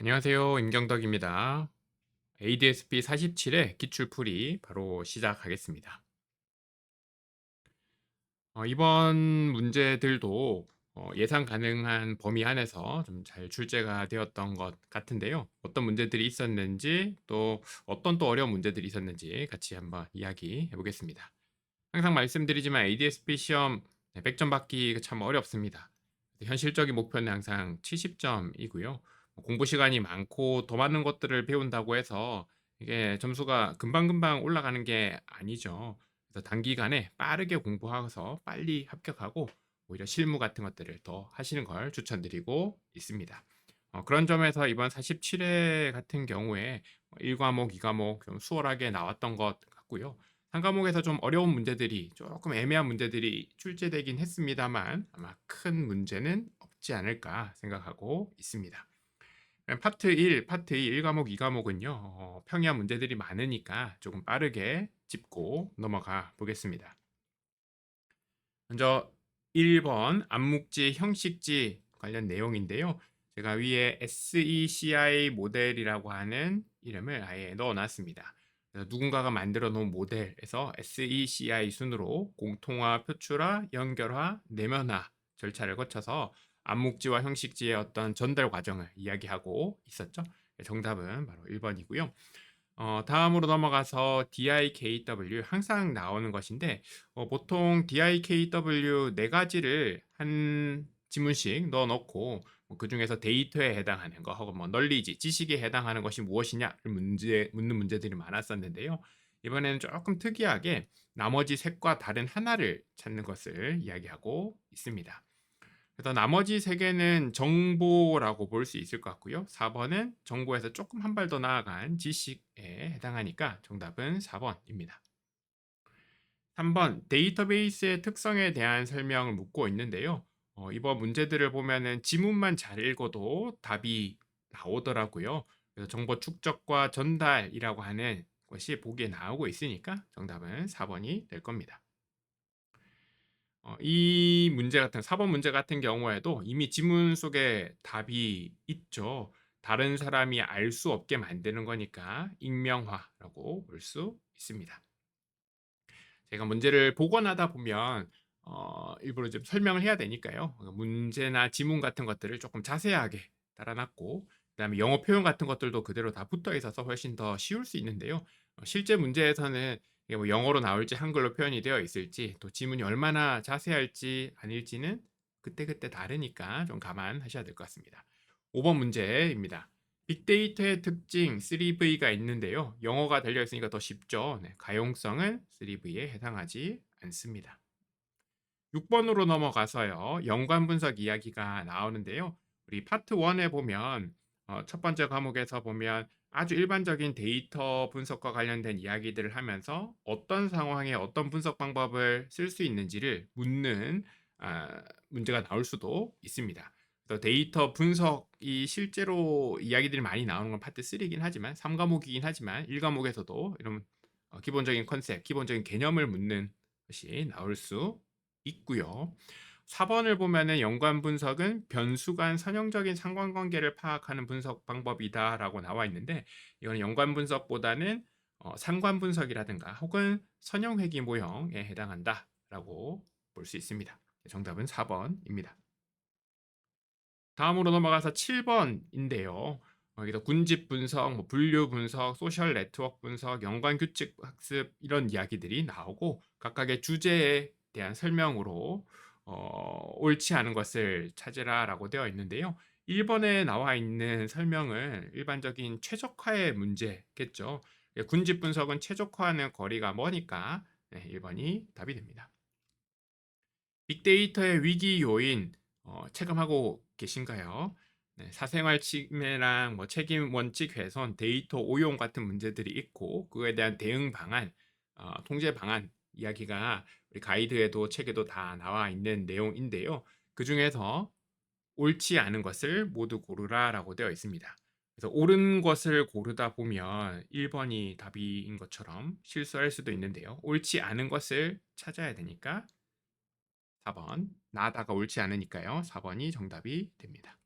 안녕하세요. 임경덕입니다. ADSP 47의 기출풀이 바로 시작하겠습니다. 이번 문제들도 예상 가능한 범위 안에서 좀 잘 출제가 되었던 것 같은데요. 어떤 문제들이 있었는지 또 어떤 또 어려운 문제들이 있었는지 같이 한번 이야기해 보겠습니다. 항상 말씀드리지만 ADSP 시험 100점 받기 참 어렵습니다. 현실적인 목표는 항상 70점이고요. 공부 시간이 많고 더 많은 것들을 배운다고 해서 이게 점수가 금방금방 올라가는 게 아니죠. 그래서 단기간에 빠르게 공부해서 빨리 합격하고 오히려 실무 같은 것들을 더 하시는 걸 추천드리고 있습니다. 그런 점에서 이번 47회 같은 경우에 1과목, 2과목 좀 수월하게 나왔던 것 같고요. 한 과목에서 좀 어려운 문제들이 조금 애매한 문제들이 출제되긴 했습니다만 아마 큰 문제는 없지 않을까 생각하고 있습니다. 파트 1, 파트 2, 1과목, 2과목은요. 평이한 문제들이 많으니까 조금 빠르게 짚고 넘어가 보겠습니다. 먼저 1번 암묵지, 형식지 관련 내용인데요. 제가 위에 SECI 모델이라고 하는 이름을 아예 넣어놨습니다. 누군가가 만들어 놓은 모델에서 SECI 순으로 공통화, 표출화, 연결화, 내면화 절차를 거쳐서 암묵지와 형식지의 어떤 전달 과정을 이야기하고 있었죠. 정답은 바로 1번이고요. 다음으로 넘어가서 DIKW 항상 나오는 것인데 보통 DIKW 네 가지를 한 지문씩 넣어 놓고 그 중에서 데이터에 해당하는 거 하고 뭐 널리지, 지식에 해당하는 것이 무엇이냐를 묻는 문제들이 많았었는데요. 이번에는 조금 특이하게 나머지 색과 다른 하나를 찾는 것을 이야기하고 있습니다. 그래서 나머지 세 개는 정보라고 볼 수 있을 것 같고요. 4번은 정보에서 조금 한 발 더 나아간 지식에 해당하니까 정답은 4번입니다. 3번 데이터베이스의 특성에 대한 설명을 묻고 있는데요. 이번 문제들을 보면은 지문만 잘 읽어도 답이 나오더라고요. 그래서 정보 축적과 전달이라고 하는 것이 보기에 나오고 있으니까 정답은 4번이 될 겁니다. 이 문제 같은 4번 문제 같은 경우에도 이미 지문 속에 답이 있죠. 다른 사람이 알 수 없게 만드는 거니까 익명화라고 볼 수 있습니다. 제가 문제를 복원하다 보면 일부러 좀 설명을 해야 되니까요. 문제나 지문 같은 것들을 조금 자세하게 달아놨고 그다음에 영어 표현 같은 것들도 그대로 다 붙어 있어서 훨씬 더 쉬울 수 있는데요. 실제 문제에서는 이게 뭐 영어로 나올지 한글로 표현이 되어 있을지 또 지문이 얼마나 자세할지 아닐지는 그때그때 다르니까 좀 감안하셔야 될 것 같습니다. 5번 문제입니다. 빅데이터의 특징 3V가 있는데요. 영어가 달려 있으니까 더 쉽죠. 네, 가용성은 3V에 해당하지 않습니다. 6번으로 넘어가서요. 연관 분석 이야기가 나오는데요. 우리 파트 1에 보면 첫 번째 과목에서 보면 아주 일반적인 데이터 분석과 관련된 이야기들을 하면서 어떤 상황에 어떤 분석 방법을 쓸 수 있는지를 묻는 문제가 나올 수도 있습니다. 그래서 데이터 분석이 실제로 이야기들이 많이 나오는 건 파트 3이긴 하지만 3과목이긴 하지만 1과목에서도 이런 기본적인 컨셉, 기본적인 개념을 묻는 것이 나올 수 있고요. 4번을 보면은 연관 분석은 변수 간 선형적인 상관관계를 파악하는 분석 방법이다라고 나와 있는데 이거는 연관 분석보다는 상관 분석이라든가 혹은 선형회귀 모형에 해당한다라고 볼 수 있습니다. 정답은 4번입니다. 다음으로 넘어가서 7번인데요. 여기서 군집 분석, 뭐 분류 분석, 소셜 네트워크 분석, 연관 규칙 학습 이런 이야기들이 나오고 각각의 주제에 대한 설명으로 옳지 않은 것을 찾으라라고 되어 있는데요. 1번에 나와 있는 설명은 일반적인 최적화의 문제겠죠. 군집 분석은 최적화하는 거리가 머니까 1번이 답이 됩니다. 빅데이터의 위기 요인 체감하고 계신가요? 네, 사생활 침해랑 뭐 책임 원칙 훼손, 데이터 오용 같은 문제들이 있고 그거에 대한 대응 방안, 통제 방안 이야기가 우리 가이드에도 책에도 다 나와 있는 내용인데요. 그 중에서 옳지 않은 것을 모두 고르라라고 되어 있습니다. 그래서 옳은 것을 고르다 보면 1번이 답인 것처럼 실수할 수도 있는데요. 옳지 않은 것을 찾아야 되니까 4번 나다가 옳지 않으니까요. 4번이 정답이 됩니다.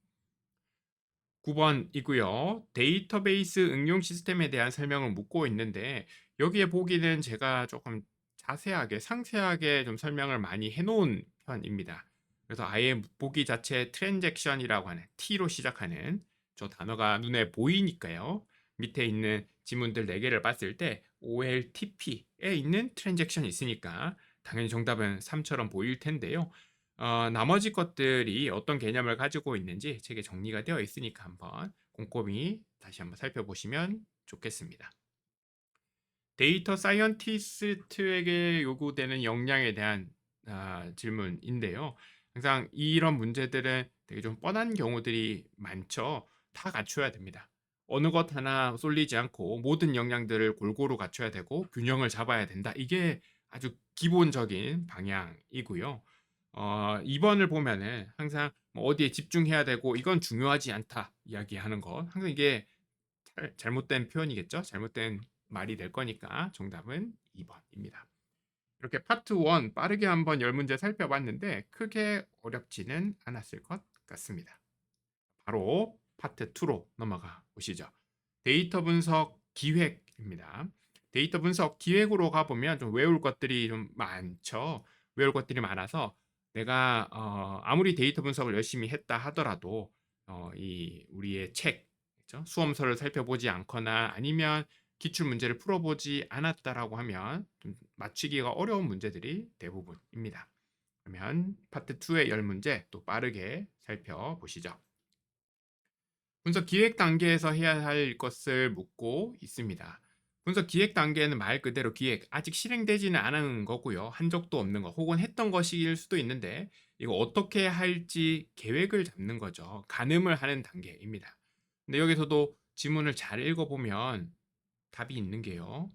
9번이고요. 데이터베이스 응용 시스템에 대한 설명을 묻고 있는데 여기에 보기는 제가 조금 자세하게 상세하게 좀 설명을 많이 해 놓은 편입니다. 그래서 아예 보기 자체에 트랜잭션이라고 하는 T로 시작하는 저 단어가 눈에 보이니까요. 밑에 있는 지문들 4개를 봤을 때 OLTP에 있는 트랜잭션이 있으니까 당연히 정답은 3처럼 보일 텐데요. 나머지 것들이 어떤 개념을 가지고 있는지 책에 정리가 되어 있으니까 한번 꼼꼼히 다시 한번 살펴보시면 좋겠습니다. 데이터 사이언티스트에게 요구되는 역량에 대한 질문인데요. 항상 이런 문제들은 되게 좀 뻔한 경우들이 많죠. 다 갖춰야 됩니다. 어느 것 하나 쏠리지 않고 모든 역량들을 골고루 갖춰야 되고 균형을 잡아야 된다. 이게 아주 기본적인 방향이고요. 2번을 보면은 항상 뭐 어디에 집중해야 되고 이건 중요하지 않다 이야기하는 것. 항상 이게 잘못된 표현이겠죠. 잘못된 말이 될 거니까 정답은 2번입니다. 이렇게 파트 1 빠르게 한번 10문제 살펴봤는데 크게 어렵지는 않았을 것 같습니다. 바로 파트 2로 넘어가 보시죠. 데이터 분석 기획입니다. 데이터 분석 기획으로 가보면 좀 외울 것들이 좀 많죠. 외울 것들이 많아서 내가 아무리 데이터 분석을 열심히 했다 하더라도 이 우리의 책, 그렇죠? 수험서를 살펴보지 않거나 아니면 기출 문제를 풀어보지 않았다라고 하면 좀 맞추기가 어려운 문제들이 대부분입니다. 그러면 파트 2의 10문제 또 빠르게 살펴보시죠. 분석 기획 단계에서 해야 할 것을 묻고 있습니다. 분석 기획 단계는 말 그대로 기획, 아직 실행되지는 않은 거고요. 한 적도 없는 거, 혹은 했던 것일 수도 있는데 이거 어떻게 할지 계획을 잡는 거죠. 가늠을 하는 단계입니다. 근데 여기서도 지문을 잘 읽어보면 답이 있는 게요.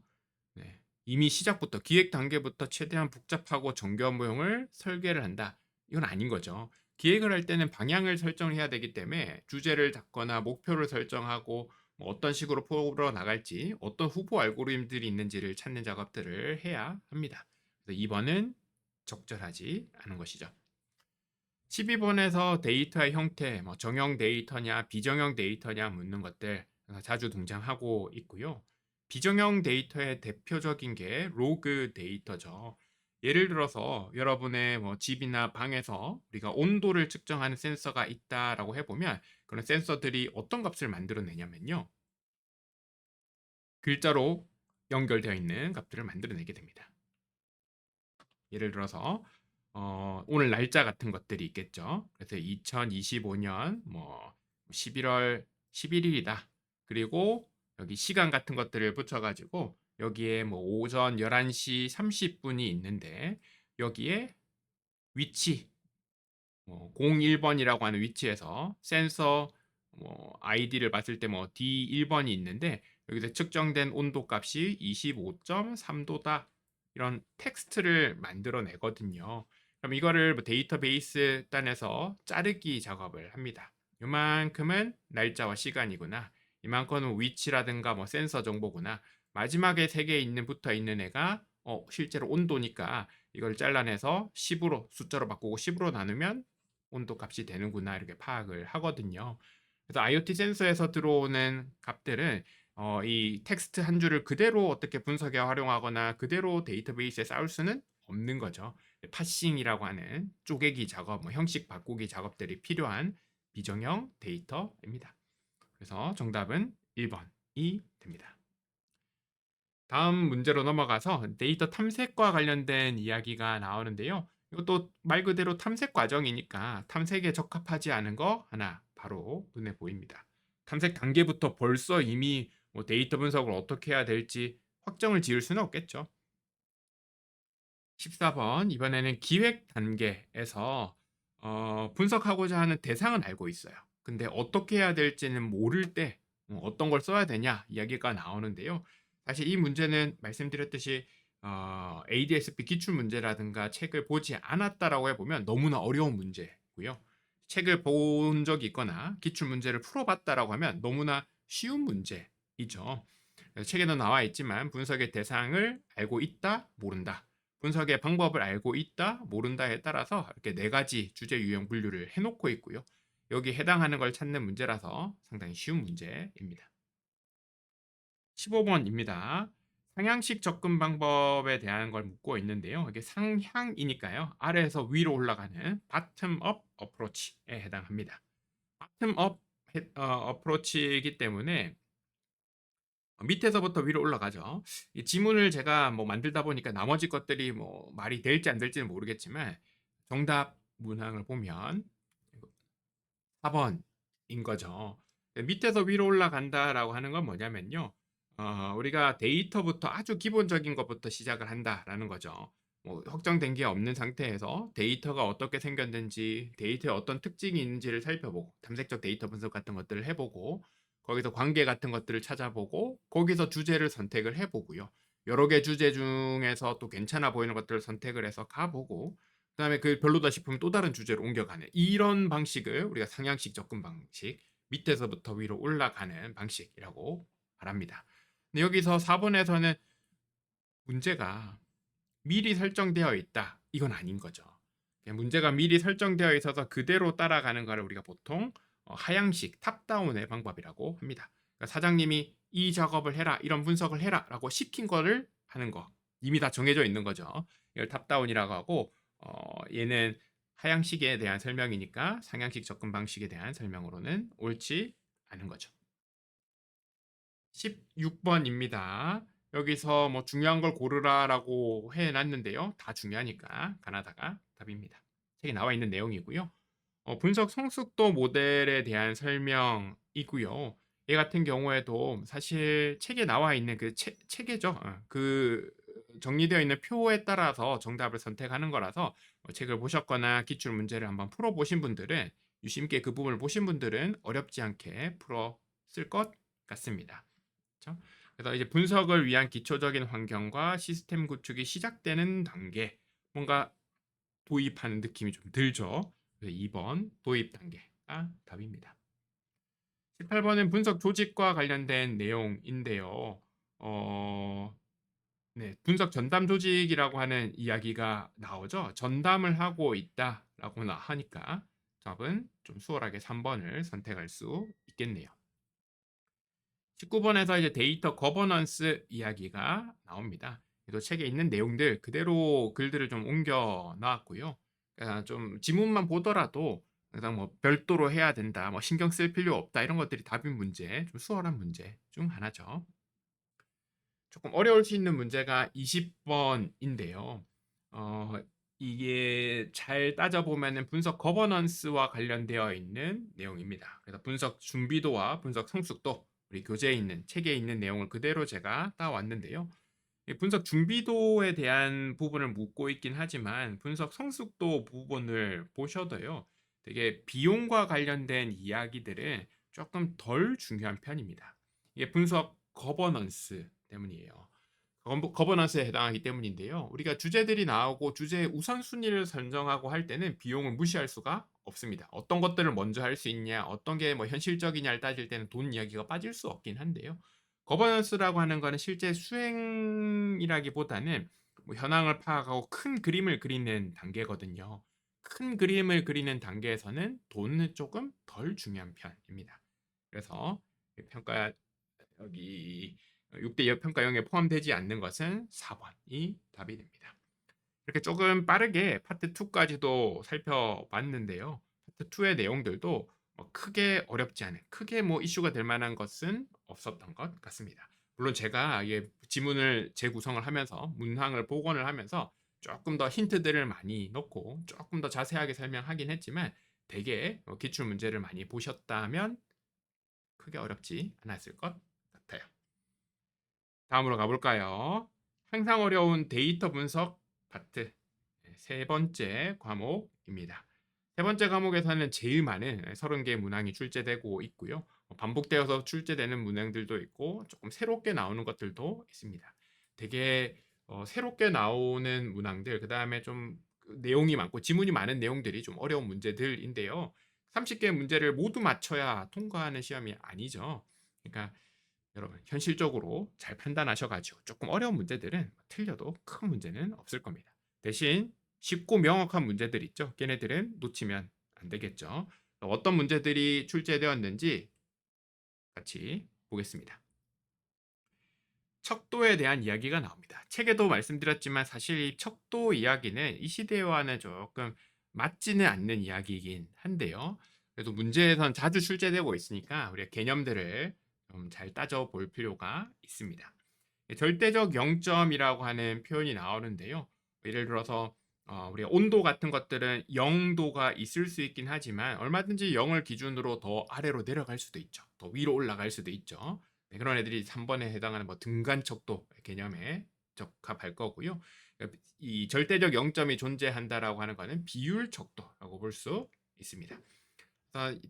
네. 이미 시작부터 기획 단계부터 최대한 복잡하고 정교한 모형을 설계를 한다. 이건 아닌 거죠. 기획을 할 때는 방향을 설정을 해야 되기 때문에 주제를 잡거나 목표를 설정하고 뭐 어떤 식으로 풀어 나갈지 어떤 후보 알고리즘들이 있는지를 찾는 작업들을 해야 합니다. 그래서 2번은 적절하지 않은 것이죠. 12번에서 데이터의 형태, 뭐 정형 데이터냐 비정형 데이터냐 묻는 것들 자주 등장하고 있고요. 비정형 데이터의 대표적인 게 로그 데이터죠. 예를 들어서 여러분의 뭐 집이나 방에서 우리가 온도를 측정하는 센서가 있다라고 해보면 그런 센서들이 어떤 값을 만들어내냐면요. 글자로 연결되어 있는 값들을 만들어내게 됩니다. 예를 들어서 오늘 날짜 같은 것들이 있겠죠. 그래서 2025년 뭐 11월 11일이다. 그리고 여기 시간 같은 것들을 붙여가지고 여기에 뭐 오전 11시 30분이 있는데 여기에 위치 뭐 01번이라고 하는 위치에서 센서 뭐 아이디를 봤을 때 뭐 D1번이 있는데 여기서 측정된 온도 값이 25.3도다. 이런 텍스트를 만들어내거든요. 그럼 이거를 뭐 데이터베이스 단에서 자르기 작업을 합니다. 이만큼은 날짜와 시간이구나. 이만큼은 위치라든가 뭐 센서 정보구나. 마지막에 3개 있는 붙어 있는 애가 실제로 온도니까 이걸 잘라내서 10으로 숫자로 바꾸고 10으로 나누면 온도 값이 되는구나 이렇게 파악을 하거든요. 그래서 IoT 센서에서 들어오는 값들은 이 텍스트 한 줄을 그대로 어떻게 분석에 활용하거나 그대로 데이터베이스에 쌓을 수는 없는 거죠. 파싱이라고 하는 쪼개기 작업, 뭐 형식 바꾸기 작업들이 필요한 비정형 데이터입니다. 그래서 정답은 1번이 됩니다. 다음 문제로 넘어가서 데이터 탐색과 관련된 이야기가 나오는데요. 이것도 말 그대로 탐색 과정이니까 탐색에 적합하지 않은 거 하나 바로 눈에 보입니다. 탐색 단계부터 벌써 이미 뭐 데이터 분석을 어떻게 해야 될지 확정을 지을 수는 없겠죠. 14번 이번에는 기획 단계에서 분석하고자 하는 대상은 알고 있어요. 근데 어떻게 해야 될지는 모를 때 어떤 걸 써야 되냐 이야기가 나오는데요. 사실 이 문제는 말씀드렸듯이 ADS-B 기출 문제라든가 책을 보지 않았다라고 해보면 너무나 어려운 문제고요. 책을 본 적이 있거나 기출 문제를 풀어봤다라고 하면 너무나 쉬운 문제이죠. 그래서 책에도 나와 있지만 분석의 대상을 알고 있다, 모른다. 분석의 방법을 알고 있다, 모른다에 따라서 이렇게 4가지 주제 유형 분류를 해놓고 있고요. 여기 해당하는 걸 찾는 문제라서 상당히 쉬운 문제입니다. 15번입니다. 상향식 접근 방법에 대한 걸 묻고 있는데요. 이게 상향이니까요. 아래에서 위로 올라가는 bottom up approach에 해당합니다. bottom up approach이기 때문에 밑에서부터 위로 올라가죠. 이 지문을 제가 뭐 만들다 보니까 나머지 것들이 뭐 말이 될지 안 될지는 모르겠지만 정답 문항을 보면 4번인 거죠. 밑에서 위로 올라간다라고 하는 건 뭐냐면요. 우리가 데이터부터 아주 기본적인 것부터 시작을 한다라는 거죠. 뭐 확정된 게 없는 상태에서 데이터가 어떻게 생겼는지, 데이터에 어떤 특징이 있는지를 살펴보고, 탐색적 데이터 분석 같은 것들을 해보고, 거기서 관계 같은 것들을 찾아보고, 거기서 주제를 선택을 해보고요. 여러 개 주제 중에서 또 괜찮아 보이는 것들을 선택을 해서 가보고, 그다음에 그 별로다 싶으면 또 다른 주제로 옮겨가는 이런 방식을 우리가 상향식 접근 방식, 밑에서부터 위로 올라가는 방식이라고 말합니다. 근데 여기서 4번에서는 문제가 미리 설정되어 있다. 이건 아닌 거죠. 문제가 미리 설정되어 있어서 그대로 따라가는 거를 우리가 보통 하향식 탑다운의 방법이라고 합니다. 그러니까 사장님이 이 작업을 해라, 이런 분석을 해라 라고 시킨 거를 하는 거. 이미 다 정해져 있는 거죠. 이걸 탑다운이라고 하고 얘는 하향식에 대한 설명이니까 상향식 접근 방식에 대한 설명으로는 옳지 않은 거죠. 16번입니다. 여기서 뭐 중요한 걸 고르라라고 해놨는데요. 다 중요하니까 가나다가 답입니다. 책에 나와 있는 내용이고요. 분석 성숙도 모델에 대한 설명이고요. 얘 같은 경우에도 사실 책에 나와 있는 그 체계죠. 그 정리되어 있는 표에 따라서 정답을 선택하는 거라서 책을 보셨거나 기출 문제를 한번 풀어보신 분들은 유심 있게 그 부분을 보신 분들은 어렵지 않게 풀었을 것 같습니다. 그렇죠? 그래서 이제 분석을 위한 기초적인 환경과 시스템 구축이 시작되는 단계, 뭔가 도입하는 느낌이 좀 들죠. 그래서 2번 도입 단계가 답입니다. 18번은 분석 조직과 관련된 내용인데요. 네, 분석 전담 조직이라고 하는 이야기가 나오죠. 전담을 하고 있다라고 하니까 답은 좀 수월하게 3번을 선택할 수 있겠네요. 19번에서 이제 데이터 거버넌스 이야기가 나옵니다. 그래서 책에 있는 내용들 그대로 글들을 좀 옮겨 놨고요. 좀 지문만 보더라도 그냥 뭐 별도로 해야 된다, 뭐 신경 쓸 필요 없다 이런 것들이 답인 문제, 좀 수월한 문제 중 하나죠. 조금 어려울 수 있는 문제가 20번인데요. 이게 잘 따져보면 분석 거버넌스와 관련되어 있는 내용입니다. 그래서 분석 준비도와 분석 성숙도, 우리 교재에 있는 책에 있는 내용을 그대로 제가 따왔는데요. 분석 준비도에 대한 부분을 묻고 있긴 하지만 분석 성숙도 부분을 보셔도요. 되게 비용과 관련된 이야기들은 조금 덜 중요한 편입니다. 이게 분석 거버넌스 때문이에요. 거버넌스에 해당하기 때문인데요. 우리가 주제들이 나오고 주제의 우선순위를 선정하고 할 때는 비용을 무시할 수가 없습니다. 어떤 것들을 먼저 할 수 있냐, 어떤 게 뭐 현실적이냐를 따질 때는 돈 이야기가 빠질 수 없긴 한데요. 거버넌스라고 하는 거는 실제 수행이라기보다는 뭐 현황을 파악하고 큰 그림을 그리는 단계거든요. 큰 그림을 그리는 단계에서는 돈은 조금 덜 중요한 편입니다. 그래서 평가 여기 6대 평가형에 포함되지 않는 것은 4번이 답이 됩니다. 이렇게 조금 빠르게 파트 2까지도 살펴봤는데요. 파트 2의 내용들도 크게 어렵지 않은, 크게 뭐 이슈가 될 만한 것은 없었던 것 같습니다. 물론 제가 지문을 재구성을 하면서 문항을 복원을 하면서 조금 더 힌트들을 많이 넣고 조금 더 자세하게 설명하긴 했지만 되게 기출 문제를 많이 보셨다면 크게 어렵지 않았을 것 같아요. 다음으로 가볼까요? 항상 어려운 데이터 분석 파트 세 번째 과목입니다. 세 번째 과목에서는 제일 많은 30개의 문항이 출제되고 있고요. 반복되어서 출제되는 문항들도 있고 조금 새롭게 나오는 것들도 있습니다. 되게 새롭게 나오는 문항들, 그 다음에 좀 내용이 많고 지문이 많은 내용들이 좀 어려운 문제들인데요. 30개 문제를 모두 맞춰야 통과하는 시험이 아니죠. 그러니까 여러분 현실적으로 잘 판단하셔가지고 조금 어려운 문제들은 틀려도 큰 문제는 없을 겁니다. 대신 쉽고 명확한 문제들 있죠. 걔네들은 놓치면 안 되겠죠. 어떤 문제들이 출제되었는지 같이 보겠습니다. 척도에 대한 이야기가 나옵니다. 책에도 말씀드렸지만 사실 이 척도 이야기는 이 시대와는 조금 맞지는 않는 이야기이긴 한데요. 그래도 문제에선 자주 출제되고 있으니까 우리가 개념들을 좀 잘 따져볼 필요가 있습니다. 절대적 0점이라고 하는 표현이 나오는데요. 예를 들어서 우리가 온도 같은 것들은 0도가 있을 수 있긴 하지만 얼마든지 0을 기준으로 더 아래로 내려갈 수도 있죠. 더 위로 올라갈 수도 있죠. 네, 그런 애들이 3번에 해당하는 뭐 등간척도 개념에 적합할 거고요. 이 절대적 0점이 존재한다라고 하는 것은 비율척도라고 볼 수 있습니다.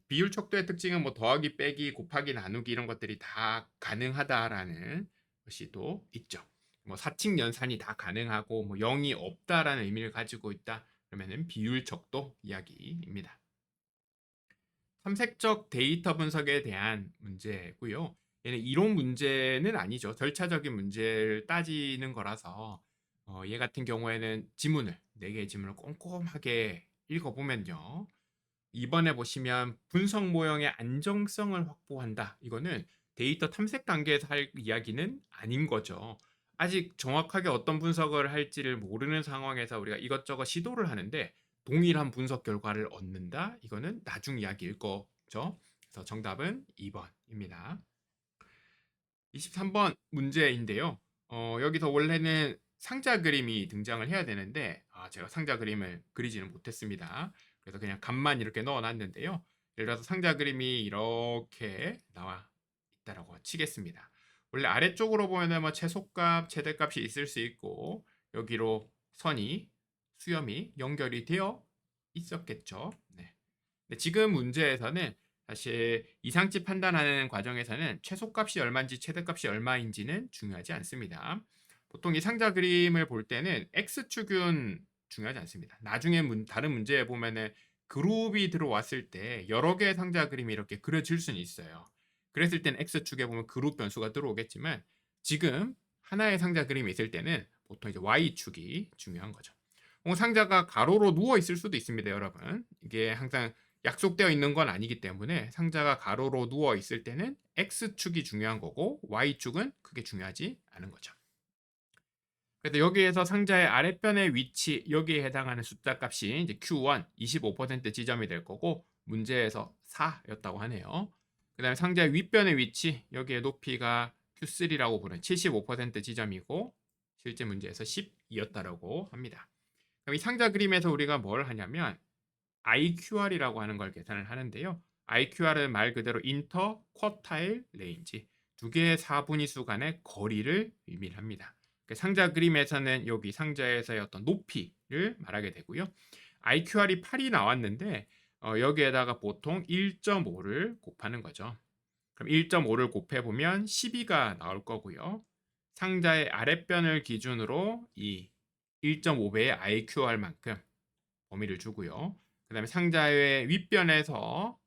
비율척도의 특징은 뭐 더하기, 빼기, 곱하기, 나누기 이런 것들이 다 가능하다라는 것이 또 있죠. 뭐 사칙 연산이 다 가능하고 뭐 0이 없다라는 의미를 가지고 있다. 그러면은 비율척도 이야기입니다. 탐색적 데이터 분석에 대한 문제고요. 얘는 이론 문제는 아니죠. 절차적인 문제를 따지는 거라서 얘 같은 경우에는 지문을 4개의 지문을 꼼꼼하게 읽어보면요. 이번에 보시면 분석 모형의 안정성을 확보한다. 이거는 데이터 탐색 단계에서 할 이야기는 아닌 거죠. 아직 정확하게 어떤 분석을 할지를 모르는 상황에서 우리가 이것저것 시도를 하는데 동일한 분석 결과를 얻는다. 이거는 나중 이야기일 거죠. 그래서 정답은 2번입니다. 23번 문제인데요. 여기서 원래는 상자 그림이 등장을 해야 되는데 제가 상자 그림을 그리지는 못했습니다. 그래서 그냥 값만 이렇게 넣어놨는데요. 예를 들어서 상자 그림이 이렇게 나와 있다라고 치겠습니다. 원래 아래쪽으로 보면은 뭐 최소값, 최대값이 있을 수 있고 여기로 선이 수염이 연결이 되어 있었겠죠. 네. 근데 지금 문제에서는 사실 이상치 판단하는 과정에서는 최소값이 얼마인지 최대값이 얼마인지는 중요하지 않습니다. 보통 이 상자 그림을 볼 때는 X축은 중요하지 않습니다. 나중에 다른 문제에 보면은 그룹이 들어왔을 때 여러 개의 상자 그림이 이렇게 그려질 수는 있어요. 그랬을 때는 X축에 보면 그룹 변수가 들어오겠지만 지금 하나의 상자 그림이 있을 때는 보통 이제 Y축이 중요한 거죠. 상자가 가로로 누워 있을 수도 있습니다, 여러분. 이게 항상 약속되어 있는 건 아니기 때문에 상자가 가로로 누워 있을 때는 X축이 중요한 거고 Y축은 그게 중요하지 않은 거죠. 그래서 여기에서 상자의 아랫변의 위치, 여기에 해당하는 숫자 값이 이제 Q1 25% 지점이 될 거고 문제에서 4였다고 하네요. 그 다음에 상자의 윗변의 위치, 여기에 높이가 Q3라고 부르는 75% 지점이고 실제 문제에서 12였다고 합니다. 그럼 이 상자 그림에서 우리가 뭘 하냐면 IQR이라고 하는 걸 계산을 하는데요. IQR은 말 그대로 인터 쿼타일 레인지, 두 개의 사분위수 간의 거리를 의미합니다. 상자 그림에서는 여기 상자에서의 어떤 높이를 말하게 되고요. IQR이 8이 나왔는데 여기에다가 보통 1.5를 곱하는 거죠. 그럼 1.5를 곱해보면 12가 나올 거고요. 상자의 아랫변을 기준으로 이 1.5배의 IQR만큼 범위를 주고요. 그 다음에 상자의 윗변에서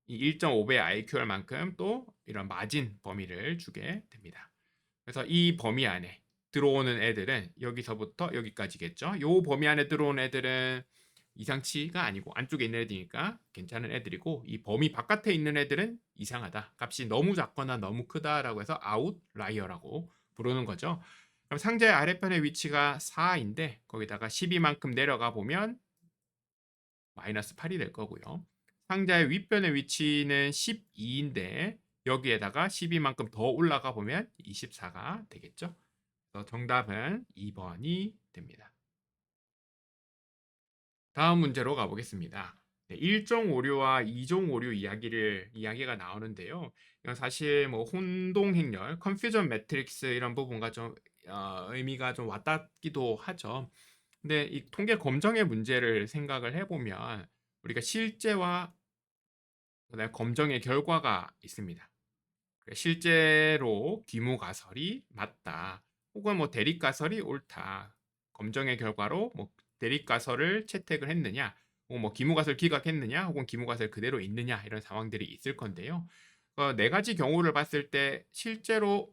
이 1.5배 IQR만큼 또 이런 마진 범위를 주게 됩니다. 그래서 이 범위 안에 들어오는 애들은 여기서부터 여기까지겠죠. 이 범위 안에 들어오는 애들은 이상치가 아니고 안쪽에 있는 애들이니까 괜찮은 애들이고 이 범위 바깥에 있는 애들은 이상하다. 값이 너무 작거나 너무 크다라고 해서 아웃라이어라고 부르는 거죠. 그럼 상자의 아랫편의 위치가 4인데 거기다가 12만큼 내려가 보면 마이너스 8이 될 거고요. 상자의 윗변의 위치는 12인데 여기에다가 12만큼 더 올라가 보면 24가 되겠죠. 그래서 정답은 2번이 됩니다. 다음 문제로 가보겠습니다. 1종 오류와 2종 오류 이야기가 나오는데요. 이건 사실 뭐 혼동행렬, 컨퓨전 매트릭스 이런 부분과 좀 의미가 좀 와닿기도 하죠. 근데 이 통계 검정의 문제를 생각을 해보면 우리가 실제와 그다음에 검정의 결과가 있습니다. 실제로 귀무 가설이 맞다. 혹은 뭐 대립 가설이 옳다. 검정의 결과로 뭐 대립 가설을 채택을 했느냐, 혹은 뭐 기무 가설 기각했느냐, 혹은 기무 가설 그대로 있느냐 이런 상황들이 있을 건데요. 네 가지 경우를 봤을 때 실제로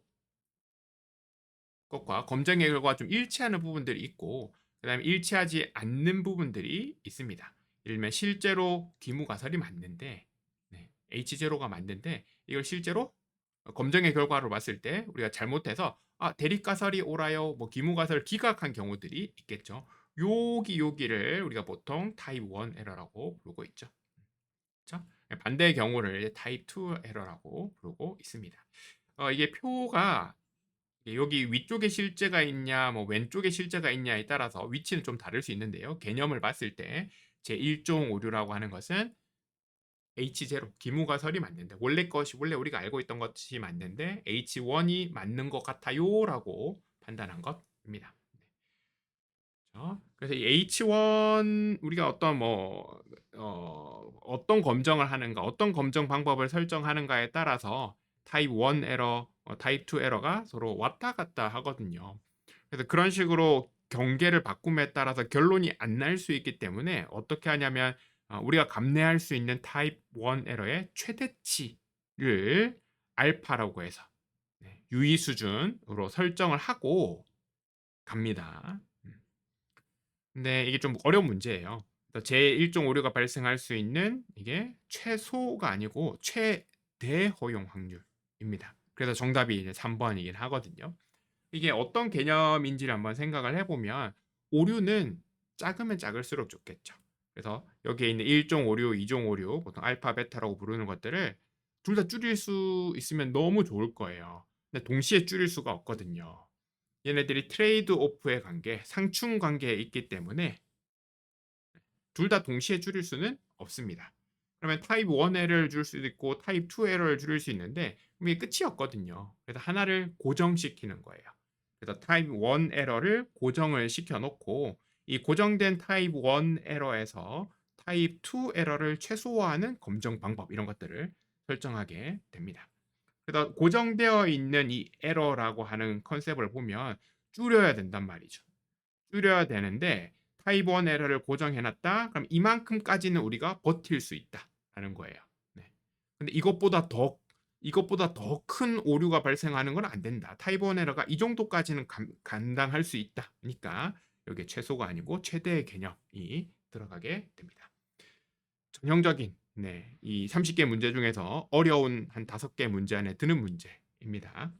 것과 검정의 결과가 좀 일치하는 부분들이 있고 그다음에 일치하지 않는 부분들이 있습니다. 예를 들면 실제로 귀무가설이 맞는데 H0가 맞는데 이걸 실제로 검정의 결과로 봤을 때 우리가 잘못해서 대립가설이 옳아요, 뭐 귀무가설 기각한 경우들이 있겠죠. 여기를 우리가 보통 타입 1 에러라고 부르고 있죠. 그렇죠? 반대의 경우를 타입 2 에러라고 부르고 있습니다. 이게 표가 여기 위쪽에 실제가 있냐, 뭐 왼쪽에 실제가 있냐에 따라서 위치는 좀 다를 수 있는데요. 개념을 봤을 때 제1종 오류라고 하는 것은 H0 기무가설이 맞는데 원래 우리가 알고 있던 것이 맞는데 H1이 맞는 것 같아요라고 판단한 것입니다. 그래서 이 H1 우리가 어떤 검정을 하는가, 어떤 검정 방법을 설정하는가에 따라서 타입 1 에러, 타입 2 에러가 서로 왔다 갔다 하거든요. 그래서 그런 식으로 경계를 바꿈에 따라서 결론이 안 날 수 있기 때문에 어떻게 하냐면 우리가 감내할 수 있는 타입 1 에러의 최대치를 알파라고 해서 유의 수준으로 설정을 하고 갑니다. 근데 이게 좀 어려운 문제예요. 제1종 오류가 발생할 수 있는 이게 최소가 아니고 최대 허용 확률입니다. 그래서 정답이 이제 3번이긴 하거든요. 이게 어떤 개념인지를 한번 생각을 해보면 오류는 작으면 작을수록 좋겠죠. 그래서 여기에 있는 1종 오류, 2종 오류, 보통 알파, 베타라고 부르는 것들을 둘 다 줄일 수 있으면 너무 좋을 거예요. 근데 동시에 줄일 수가 없거든요. 얘네들이 트레이드 오프의 관계, 상충 관계에 있기 때문에 둘 다 동시에 줄일 수는 없습니다. 그러면 타입 1 에러를 줄 수도 있고 타입 2 에러를 줄일 수 있는데 그럼 이게 끝이 없거든요. 그래서 하나를 고정시키는 거예요. 그래서 타입 1 에러를 고정을 시켜놓고 이 고정된 타입 1 에러에서 타입 2 에러를 최소화하는 검정 방법 이런 것들을 설정하게 됩니다. 그래서 고정되어 있는 이 에러라고 하는 컨셉을 보면 줄여야 된단 말이죠. 줄여야 되는데 타입 1 에러를 고정해놨다. 그럼 이만큼까지는 우리가 버틸 수 있다라는 거예요. 네. 근데 이것보다 더 큰 오류가 발생하는 건 안 된다. 타입 1 에러가 이 정도까지는 감당할 수 있다. 그러니까 여기 최소가 아니고 최대의 개념이 들어가게 됩니다. 전형적인 이 30개 문제 중에서 어려운 한 5개 문제 안에 드는 문제입니다.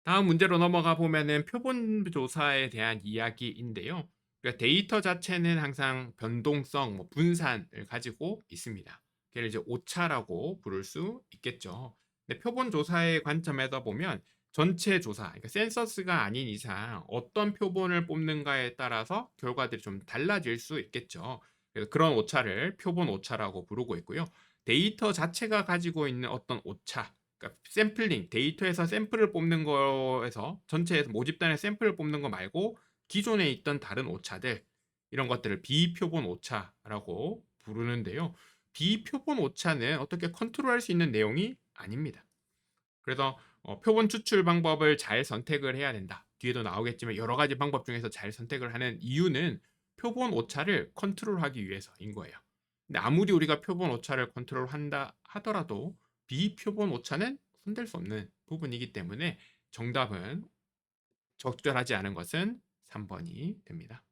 다음 문제로 넘어가 보면은 표본 조사에 대한 이야기인데요. 그러니까 데이터 자체는 항상 변동성, 분산을 가지고 있습니다. 걔를 이제 오차라고 부를 수 있겠죠. 근데 표본 조사의 관점에서 보면 전체 조사, 그러니까 센서스가 아닌 이상 어떤 표본을 뽑는가에 따라서 결과들이 좀 달라질 수 있겠죠. 그래서 그런 오차를 표본 오차라고 부르고 있고요. 데이터 자체가 가지고 있는 어떤 오차, 그러니까 샘플링, 데이터에서 샘플을 뽑는 거에서 전체에서 모집단의 샘플을 뽑는 거 말고 기존에 있던 다른 오차들 이런 것들을 비표본 오차라고 부르는데요. 비표본 오차는 어떻게 컨트롤할 수 있는 내용이 아닙니다. 그래서 표본 추출 방법을 잘 선택을 해야 된다. 뒤에도 나오겠지만 여러 가지 방법 중에서 잘 선택을 하는 이유는 표본 오차를 컨트롤하기 위해서인 거예요. 근데 아무리 우리가 표본 오차를 컨트롤한다 하더라도 비표본 오차는 손댈 수 없는 부분이기 때문에 정답은 적절하지 않은 것은 3번이 됩니다.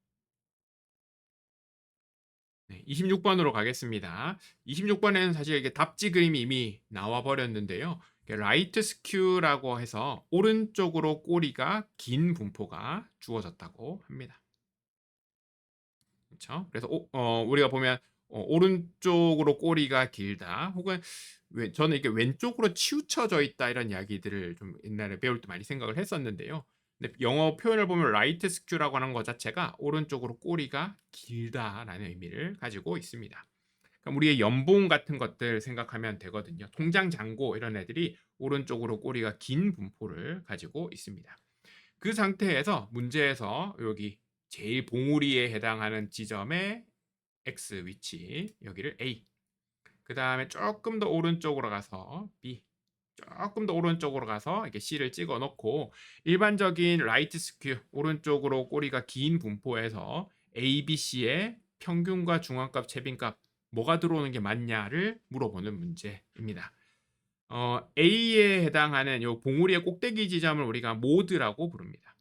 26번으로 가겠습니다. 26번에는 사실 이게 답지 그림이 이미 나와 버렸는데요. 라이트 스큐라고 해서 오른쪽으로 꼬리가 긴 분포가 주어졌다고 합니다. 그렇죠? 그래서 우리가 보면 오른쪽으로 꼬리가 길다, 혹은 저는 이게 왼쪽으로 치우쳐져 있다 이런 이야기들을 좀 옛날에 배울 때 많이 생각을 했었는데요. 근데 영어 표현을 보면 라이트 스큐라고 하는 것 자체가 오른쪽으로 꼬리가 길다라는 의미를 가지고 있습니다. 그럼 우리의 연봉 같은 것들 생각하면 되거든요. 통장 잔고 이런 애들이 오른쪽으로 꼬리가 긴 분포를 가지고 있습니다. 그 상태에서 문제에서 여기 제일 봉우리에 해당하는 지점의 X 위치, 여기를 A, 그 다음에 조금 더 오른쪽으로 가서 B, 조금 더 오른쪽으로 가서 이렇게 C를 찍어 놓고 일반적인 라이트 스큐, 오른쪽으로 꼬리가 긴 분포에서 A, B, C의 평균과 중앙값, 최빈값 뭐가 들어오는 게 맞냐를 물어보는 문제입니다. A에 해당하는 요 봉우리의 꼭대기 지점을 우리가 모드라고 부릅니다.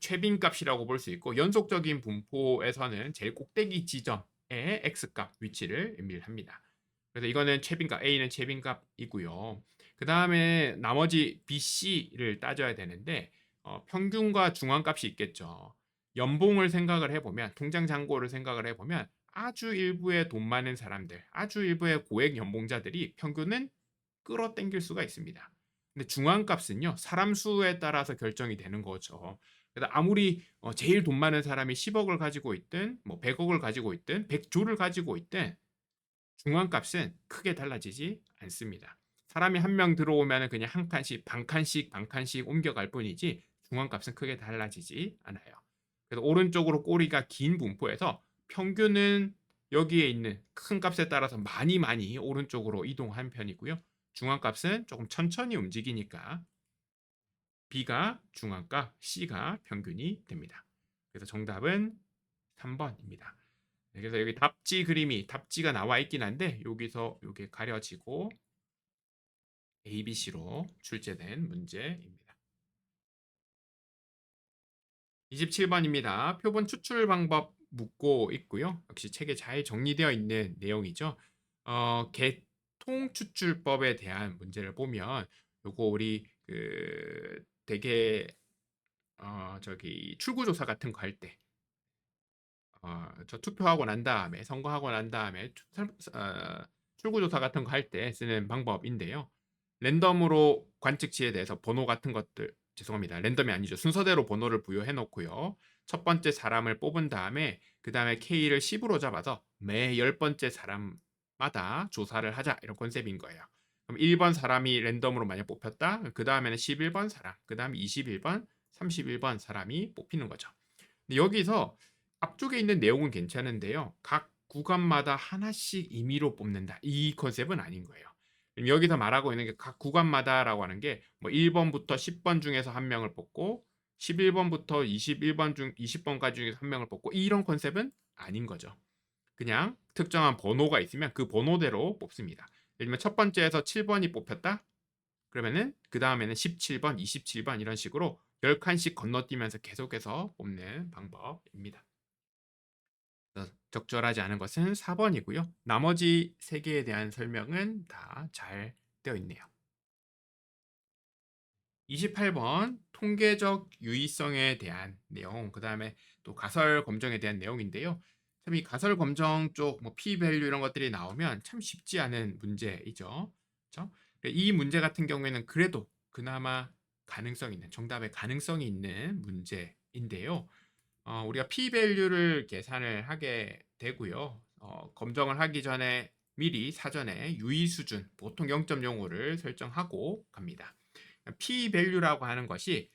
최빈값이라고 볼 수 있고 연속적인 분포에서는 제일 꼭대기 지점의 x값 위치를 의미를 합니다. 그래서 이거는 최빈값, A는 최빈값이고요. 그 다음에 나머지 BC를 따져야 되는데 평균과 중앙값이 있겠죠. 연봉을 생각을 해보면 통장 잔고를 생각을 해보면 아주 일부의 돈 많은 사람들, 아주 일부의 고액 연봉자들이 평균은 끌어당길 수가 있습니다. 근데 중앙값은요 사람 수에 따라서 결정이 되는 거죠. 그래서 아무리 제일 돈 많은 사람이 10억을 가지고 있든 뭐 100억을 가지고 있든 100조를 가지고 있든 중앙값은 크게 달라지지 않습니다. 사람이 한 명 들어오면 그냥 한 칸씩 반 칸씩 옮겨갈 뿐이지 중앙값은 크게 달라지지 않아요. 그래서 오른쪽으로 꼬리가 긴 분포에서 평균은 여기에 있는 큰 값에 따라서 많이 오른쪽으로 이동한 편이고요. 중앙값은 조금 천천히 움직이니까 B가 중앙값, C가 평균이 됩니다. 그래서 정답은 3번입니다. 그래서 여기 답지가 나와 있긴 한데 여기서 이게 가려지고 A, B, C로 출제된 문제입니다. 27번입니다. 표본 추출 방법 묻고 있고요. 역시 책에 잘 정리되어 있는 내용이죠. 개통 추출법에 대한 문제를 보면 요거 우리 되게 저기 출구조사 같은 거 할 때 저 투표하고 난 다음에 선거하고 난 다음에 출구조사 같은 거 할 때 쓰는 방법인데요. 랜덤으로 관측치에 대해서 번호 같은 것들 죄송합니다. 랜덤이 아니죠. 순서대로 번호를 부여해 놓고요. 첫 번째 사람을 뽑은 다음에 그 다음에 K를 10으로 잡아서 매 10번째 사람마다 조사를 하자 이런 컨셉인 거예요. 그럼 1번 사람이 랜덤으로 만약 뽑혔다. 그 다음에는 11번 사람, 그 다음 21번, 31번 사람이 뽑히는 거죠. 근데 여기서 앞쪽에 있는 내용은 괜찮은데요. 각 구간마다 하나씩 임의로 뽑는다. 이 컨셉은 아닌 거예요. 여기서 말하고 있는 게 각 구간마다라고 하는 게 뭐 1번부터 10번 중에서 한 명을 뽑고 11번부터 21번 중 20번까지 중에서 한 명을 뽑고 이런 컨셉은 아닌 거죠. 그냥 특정한 번호가 있으면 그 번호대로 뽑습니다. 예를 들면 첫 번째에서 7번이 뽑혔다. 그러면은 그 다음에는 17번, 27번 이런 식으로 10칸씩 건너뛰면서 계속해서 뽑는 방법입니다. 적절하지 않은 것은 4번이고요. 나머지 3개에 대한 설명은 다 잘 되어 있네요. 28번 통계적 유의성에 대한 내용, 그 다음에 또 가설 검정에 대한 내용인데요. 참 이 가설 검정 쪽 뭐 p-value 이런 것들이 나오면 참 쉽지 않은 문제이죠. 그렇죠? 이 문제 같은 경우에는 그래도 그나마 가능성 있는 정답의 가능성이 있는 문제인데요. 우리가 p-value를 계산을 하게 되고요. 검정을 하기 전에 미리 사전에 유의 수준 보통 0.05를 설정하고 갑니다. p-value라고 하는 것이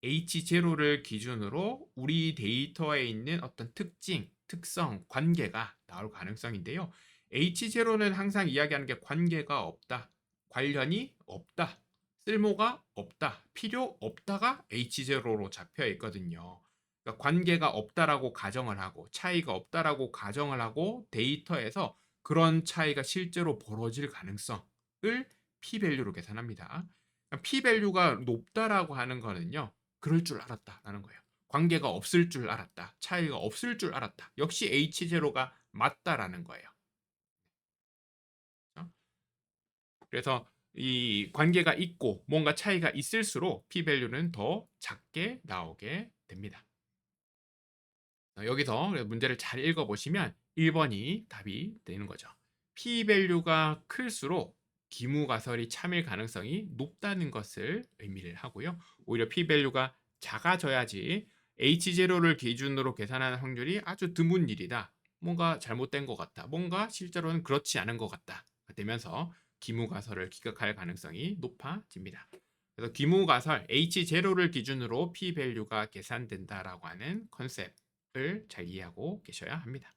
h0를 기준으로 우리 데이터에 있는 어떤 특징, 특성, 관계가 나올 가능성인데요. h0는 항상 이야기하는 게 관계가 없다, 관련이 없다, 쓸모가 없다, 필요 없다가 h0로 잡혀 있거든요. 그러니까 관계가 없다라고 가정을 하고 차이가 없다라고 가정을 하고 데이터에서 그런 차이가 실제로 벌어질 가능성을 p-value로 계산합니다. p-value가 높다라고 하는 거는요. 그럴 줄 알았다라는 거예요. 관계가 없을 줄 알았다. 차이가 없을 줄 알았다. 역시 H0가 맞다라는 거예요. 그래서 이 관계가 있고 뭔가 차이가 있을수록 p-value는 더 작게 나오게 됩니다. 여기서 문제를 잘 읽어보시면 1번이 답이 되는 거죠. p-value가 클수록 기무가설이 참일 가능성이 높다는 것을 의미를 하고요. 오히려 p-value가 작아져야지 h0를 기준으로 계산하는 확률이 아주 드문 일이다. 뭔가 잘못된 것 같다. 뭔가 실제로는 그렇지 않은 것 같다. 되면서 기무가설을 기각할 가능성이 높아집니다. 그래서 기무가설 h0를 기준으로 p-value가 계산된다라고 하는 컨셉을 잘 이해하고 계셔야 합니다.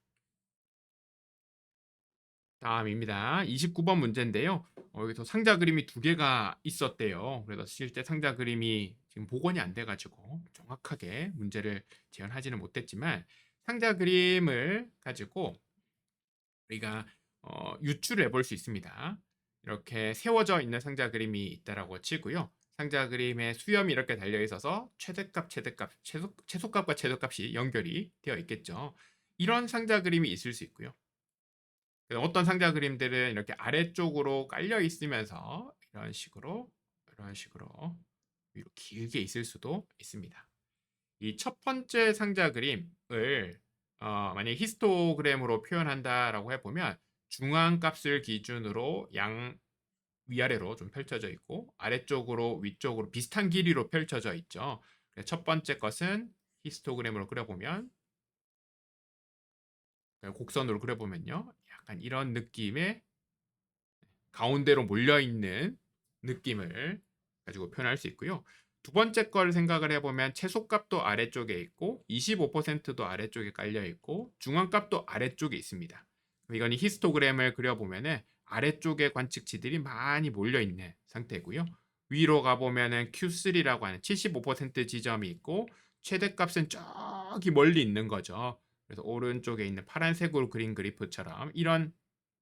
다음입니다. 29번 문제인데요. 여기서 상자 그림이 2개가 있었대요. 그래서 실제 상자 그림이 지금 복원이 안 돼가지고 정확하게 문제를 재현하지는 못했지만 상자 그림을 가지고 우리가 유추를 해볼 수 있습니다. 이렇게 세워져 있는 상자 그림이 있다라고 치고요. 상자 그림에 수염이 이렇게 달려 있어서 최대값, 최대값, 최소값과 최소값이 연결이 되어 있겠죠. 이런 상자 그림이 있을 수 있고요. 어떤 상자 그림들은 이렇게 아래쪽으로 깔려 있으면서 이런 식으로 위로 길게 있을 수도 있습니다. 이 첫 번째 상자 그림을 만약에 히스토그램으로 표현한다라고 해보면 중앙 값을 기준으로 위아래로 좀 펼쳐져 있고 아래쪽으로 위쪽으로 비슷한 길이로 펼쳐져 있죠. 첫 번째 것은 히스토그램으로 그려보면 곡선으로 그려보면요. 약간 이런 느낌의 가운데로 몰려있는 느낌을 가지고 표현할 수 있고요. 두 번째 걸 생각을 해보면 최소값도 아래쪽에 있고 25%도 아래쪽에 깔려 있고 중앙값도 아래쪽에 있습니다. 이건 히스토그램을 그려보면 아래쪽에 관측치들이 많이 몰려있는 상태고요. 위로 가보면 Q3라고 하는 75% 지점이 있고 최대값은 저기 멀리 있는 거죠. 그래서 오른쪽에 있는 파란색으로 그린 그래프처럼 이런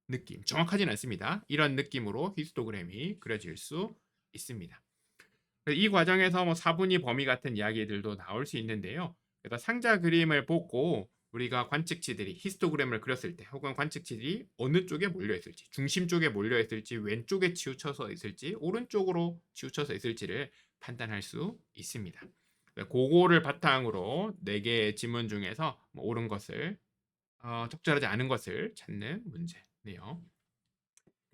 느낌, 정확하진 않습니다. 이런 느낌으로 히스토그램이 그려질 수 있습니다. 이 과정에서 뭐 사분위 범위 같은 이야기들도 나올 수 있는데요. 그래서 상자 그림을 보고 우리가 관측치들이 히스토그램을 그렸을 때 혹은 관측치들이 어느 쪽에 몰려 있을지, 중심 쪽에 몰려 있을지, 왼쪽에 치우쳐서 있을지, 오른쪽으로 치우쳐서 있을지를 판단할 수 있습니다. 그거를 바탕으로 4개의 지문 중에서 뭐 옳은 것을 적절하지 않은 것을 찾는 문제네요.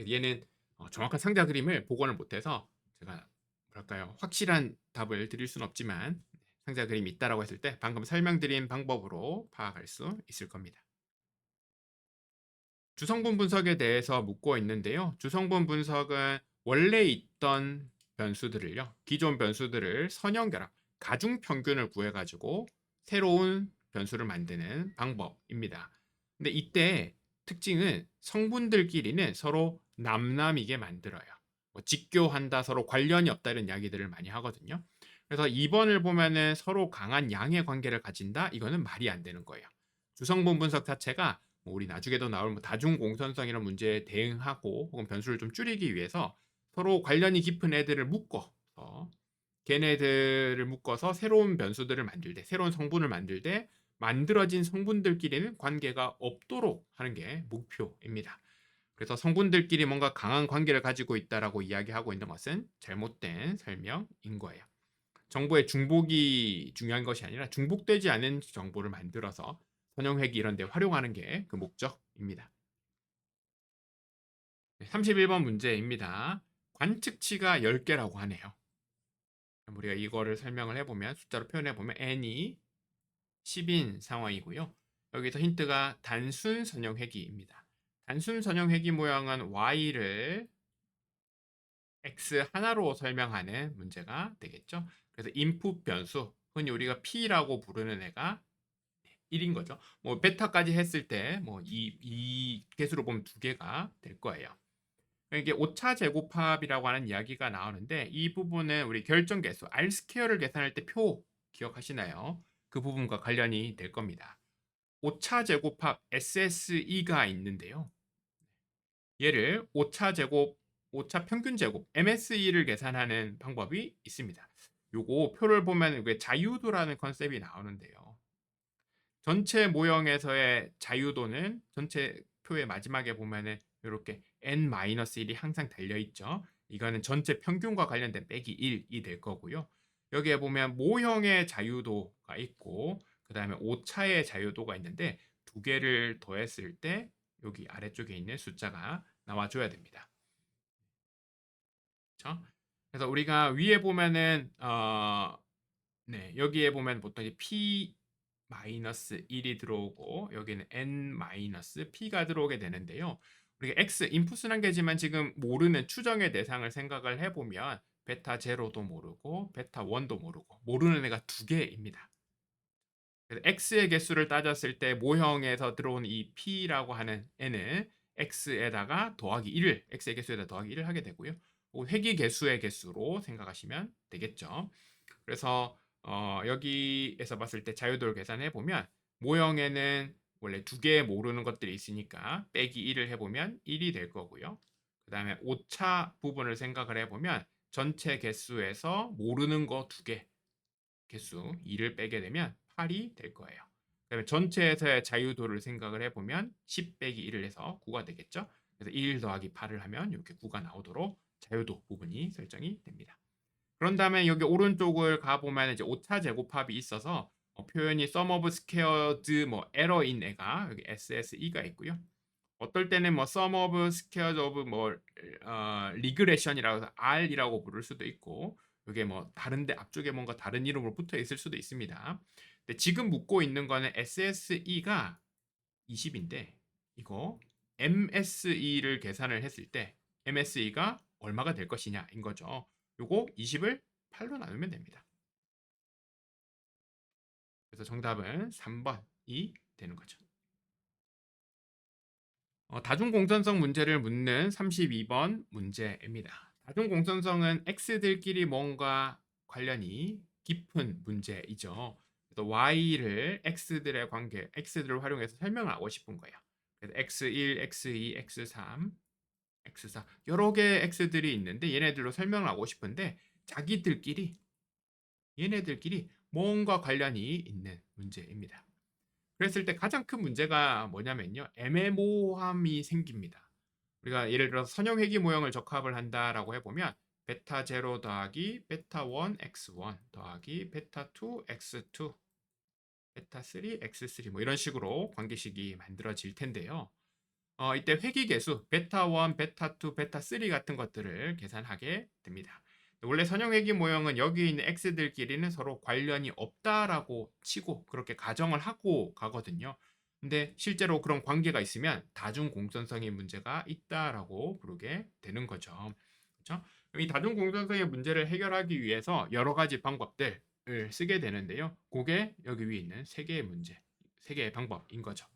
얘는 정확한 상자 그림을 복원을 못해서 제가 뭐랄까요 확실한 답을 드릴 수는 없지만 상자 그림이 있다라고 했을 때 방금 설명드린 방법으로 파악할 수 있을 겁니다. 주성분 분석에 대해서 묻고 있는데요. 주성분 분석은 원래 있던 변수들을요, 기존 변수들을 선형결합, 가중평균을 구해가지고 새로운 변수를 만드는 방법입니다. 근데 이때 특징은 성분들끼리는 서로 남남이게 만들어요. 뭐 직교한다, 서로 관련이 없다 이런 이야기들을 많이 하거든요. 그래서 2번을 보면은 서로 강한 양의 관계를 가진다. 이거는 말이 안 되는 거예요. 주성분 분석 자체가 뭐 우리 나중에도 나올 뭐 다중 공선성 이런 문제에 대응하고 혹은 변수를 좀 줄이기 위해서 서로 관련이 깊은 애들을 묶어서 걔네들을 묶어서 새로운 변수들을 만들 때, 새로운 성분을 만들 때 만들어진 성분들끼리는 관계가 없도록 하는 게 목표입니다. 그래서 성분들끼리 뭔가 강한 관계를 가지고 있다라고 이야기하고 있는 것은 잘못된 설명인 거예요. 정보의 중복이 중요한 것이 아니라 중복되지 않은 정보를 만들어서 선형회귀 이런 데 활용하는 게 그 목적입니다. 31번 문제입니다. 관측치가 10개라고 하네요. 우리가 이거를 설명을 해보면 숫자로 표현해보면 n이 10인 상황이고요. 여기서 힌트가 단순 선형회귀입니다. 단순 선형회귀 모양은 y를 x 하나로 설명하는 문제가 되겠죠. 그래서 인풋 변수, 흔히 우리가 p라고 부르는 애가 1인 거죠. 뭐 베타까지 했을 때 뭐 이 개수로 보면 2개가 될 거예요. 이게 오차 제곱합이라고 하는 이야기가 나오는데 이 부분은 우리 결정 개수 R 스퀘어를 계산할 때 표 기억하시나요? 그 부분과 관련이 될 겁니다. 오차 제곱합 SSE가 있는데요. 얘를 오차 제곱, 오차 평균 제곱 MSE를 계산하는 방법이 있습니다. 요거 표를 보면 이게 자유도라는 컨셉이 나오는데요. 전체 모형에서의 자유도는 전체 표의 마지막에 보면은 이렇게 n-1이 항상 달려 있죠. 이거는 전체 평균과 관련된 빼기 1이 될 거고요. 여기에 보면 모형의 자유도가 있고 그 다음에 오차의 자유도가 있는데 두 개를 더했을 때 여기 아래쪽에 있는 숫자가 나와줘야 됩니다. 그렇죠? 그래서 우리가 위에 보면은 네, 여기에 보면 보통 p 마이너스 1이 들어오고 여기는 n 마이너스 p가 들어오게 되는데요. 우리가 x 인풋은 한 개지만 지금 모르는 추정의 대상을 생각을 해보면 베타 제로도 모르고 베타 1도 모르고 모르는 애가 2개입니다. 그래서 x의 개수를 따졌을 때 모형에서 들어온 이 p라고 하는 n은 x에다가 더하기 1을 x의 개수에다 더하기 1을 하게 되고요. 회귀 개수의 개수로 생각하시면 되겠죠. 그래서 여기에서 봤을 때 자유도를 계산해 보면 모형에는 원래 2개 모르는 것들이 있으니까 빼기 1을 해보면 1이 될 거고요. 그 다음에 오차 부분을 생각을 해보면 전체 개수에서 모르는 거 2개 개수 2를 빼게 되면 8이 될 거예요. 그다음에 전체에서의 자유도를 생각을 해보면 10 빼기 1을 해서 9가 되겠죠. 그래서 1 더하기 8을 하면 이렇게 9가 나오도록 자유도 부분이 설정이 됩니다. 그런 다음에 여기 오른쪽을 가보면 이제 오차 제곱합이 있어서 표현이 sum of squared 뭐 error in 애가 여기 SSE가 있고요. 어떨 때는 뭐 sum of squares of 뭐 regression이라고 해서 R이라고 부를 수도 있고 이게 뭐 다른데 앞쪽에 뭔가 다른 이름으로 붙어 있을 수도 있습니다. 근데 지금 묻고 있는 거는 SSE가 20인데 이거 MSE를 계산을 했을 때 MSE가 얼마가 될 것이냐인 거죠. 요거 20을 8로 나누면 됩니다. 그래서 정답은 3번이 되는 거죠. 다중공전성 문제를 묻는 32번 문제입니다. 다중공전성은 x들끼리 뭔가 관련이 깊은 문제이죠. 그래서 y를 x들의 관계, x들을 활용해서 설명을 하고 싶은 거예요. 그래서 x1, x2, x3, x4 여러 개의 x들이 있는데 얘네들로 설명을 하고 싶은데 얘네들끼리 뭔가 관련이 있는 문제입니다. 그랬을 때 가장 큰 문제가 뭐냐면요. 애매모호함이 생깁니다. 우리가 예를 들어서 선형회귀 모형을 적합을 한다라고 해보면 베타 0 더하기 베타 1 x1 더하기 베타 2 x2 베타 3 x3 뭐 이런 식으로 관계식이 만들어질 텐데요. 이때 회귀계수 베타 1, 베타 2, 베타 3 같은 것들을 계산하게 됩니다. 원래 선형회귀 모형은 여기 있는 x들끼리는 서로 관련이 없다라고 치고 그렇게 가정을 하고 가거든요. 근데 실제로 그런 관계가 있으면 다중공전성의 문제가 있다라고 부르게 되는 거죠. 그렇죠? 이 다중공전성의 문제를 해결하기 위해서 여러 가지 방법들을 쓰게 되는데요. 그게 여기 위에 있는 세 개의 문제, 세 개의 방법인 거죠.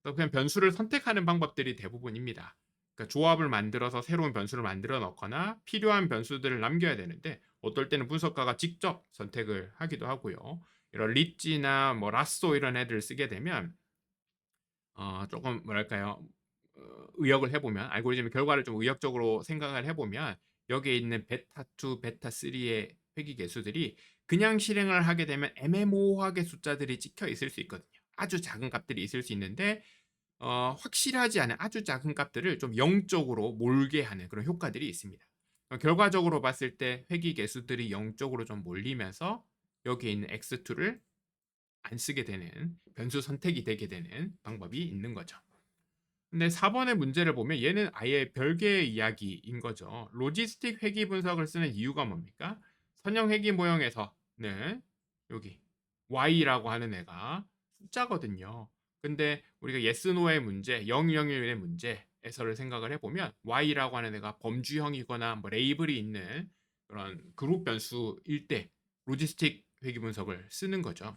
그냥 변수를 선택하는 방법들이 대부분입니다. 그러니까 조합을 만들어서 새로운 변수를 만들어 넣거나 필요한 변수들을 남겨야 되는데 어떨 때는 분석가가 직접 선택을 하기도 하고요. 이런 리찌나 뭐 라쏘 이런 애들을 쓰게 되면 조금 뭐랄까요? 의역을 해보면 알고리즘의 결과를 좀 의역적으로 생각을 해보면 여기에 있는 베타2, 베타3의 회귀 개수들이 그냥 실행을 하게 되면 애매모호하게 숫자들이 찍혀 있을 수 있거든요. 아주 작은 값들이 있을 수 있는데 확실하지 않은 아주 작은 값들을 좀 0쪽으로 몰게 하는 그런 효과들이 있습니다. 결과적으로 봤을 때 회귀 개수들이 0쪽으로 좀 몰리면서 여기에 있는 x2를 안 쓰게 되는 변수 선택이 되게 되는 방법이 있는 거죠. 근데 4번의 문제를 보면 얘는 아예 별개의 이야기인 거죠. 로지스틱 회귀 분석을 쓰는 이유가 뭡니까? 선형 회귀 모형에서는 여기 y라고 하는 애가 숫자거든요. 근데 우리가 yes, no의 문제, 0, 0, 1의 문제에서를 생각을 해보면 y라고 하는 애가 범주형이거나 뭐 레이블이 있는 그런 그룹 변수일 때 로지스틱 회귀 분석을 쓰는 거죠.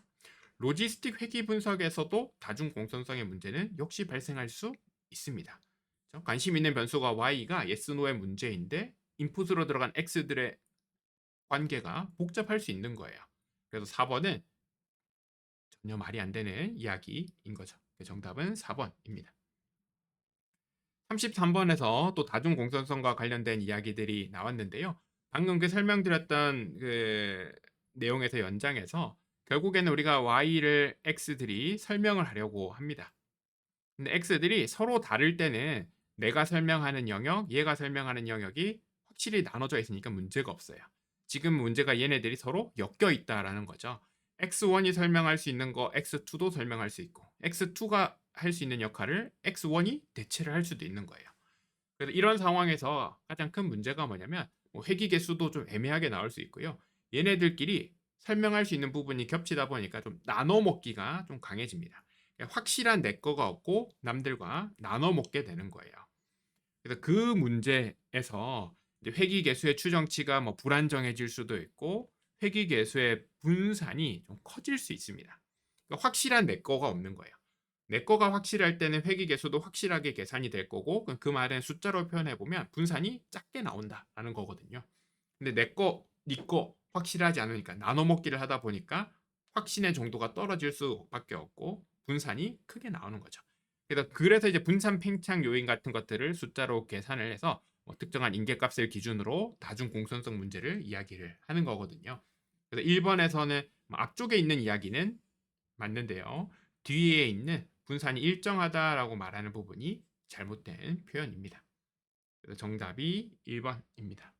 로지스틱 회귀 분석에서도 다중 공선성의 문제는 역시 발생할 수 있습니다. 관심 있는 변수가 y가 yes, no의 문제인데 인풋으로 들어간 x들의 관계가 복잡할 수 있는 거예요. 그래서 4번은 전혀 말이 안 되는 이야기인 거죠. 정답은 4번입니다. 33번에서 또 다중공선성과 관련된 이야기들이 나왔는데요. 방금 그 설명드렸던 그 내용에서 연장해서 결국에는 우리가 y를 x들이 설명을 하려고 합니다. 근데 x들이 서로 다를 때는 내가 설명하는 영역, 얘가 설명하는 영역이 확실히 나눠져 있으니까 문제가 없어요. 지금 문제가 얘네들이 서로 엮여 있다라는 거죠. x1이 설명할 수 있는 거 x2도 설명할 수 있고 x2가 할 수 있는 역할을 x1이 대체를 할 수도 있는 거예요. 그래서 이런 상황에서 가장 큰 문제가 뭐냐면 회귀 개수도 좀 애매하게 나올 수 있고요. 얘네들끼리 설명할 수 있는 부분이 겹치다 보니까 좀 나눠 먹기가 좀 강해집니다. 확실한 내 거가 없고 남들과 나눠 먹게 되는 거예요. 그래서 그 문제에서 회귀 개수의 추정치가 뭐 불안정해질 수도 있고 회귀 개수의 분산이 좀 커질 수 있습니다. 그러니까 확실한 내 거가 없는 거예요. 내 거가 확실할 때는 회귀 개수도 확실하게 계산이 될 거고 그 말은 숫자로 표현해 보면 분산이 작게 나온다라는 거거든요. 근데 내 거, 네 거 확실하지 않으니까 나눠 먹기를 하다 보니까 확신의 정도가 떨어질 수밖에 없고 분산이 크게 나오는 거죠. 그래서 이제 분산 팽창 요인 같은 것들을 숫자로 계산을 해서 뭐 특정한 인계값을 기준으로 다중 공선성 문제를 이야기를 하는 거거든요. 그래서 1번에서는 앞쪽에 있는 이야기는 맞는데요. 뒤에 있는 분산이 일정하다라고 말하는 부분이 잘못된 표현입니다. 그래서 정답이 1번입니다.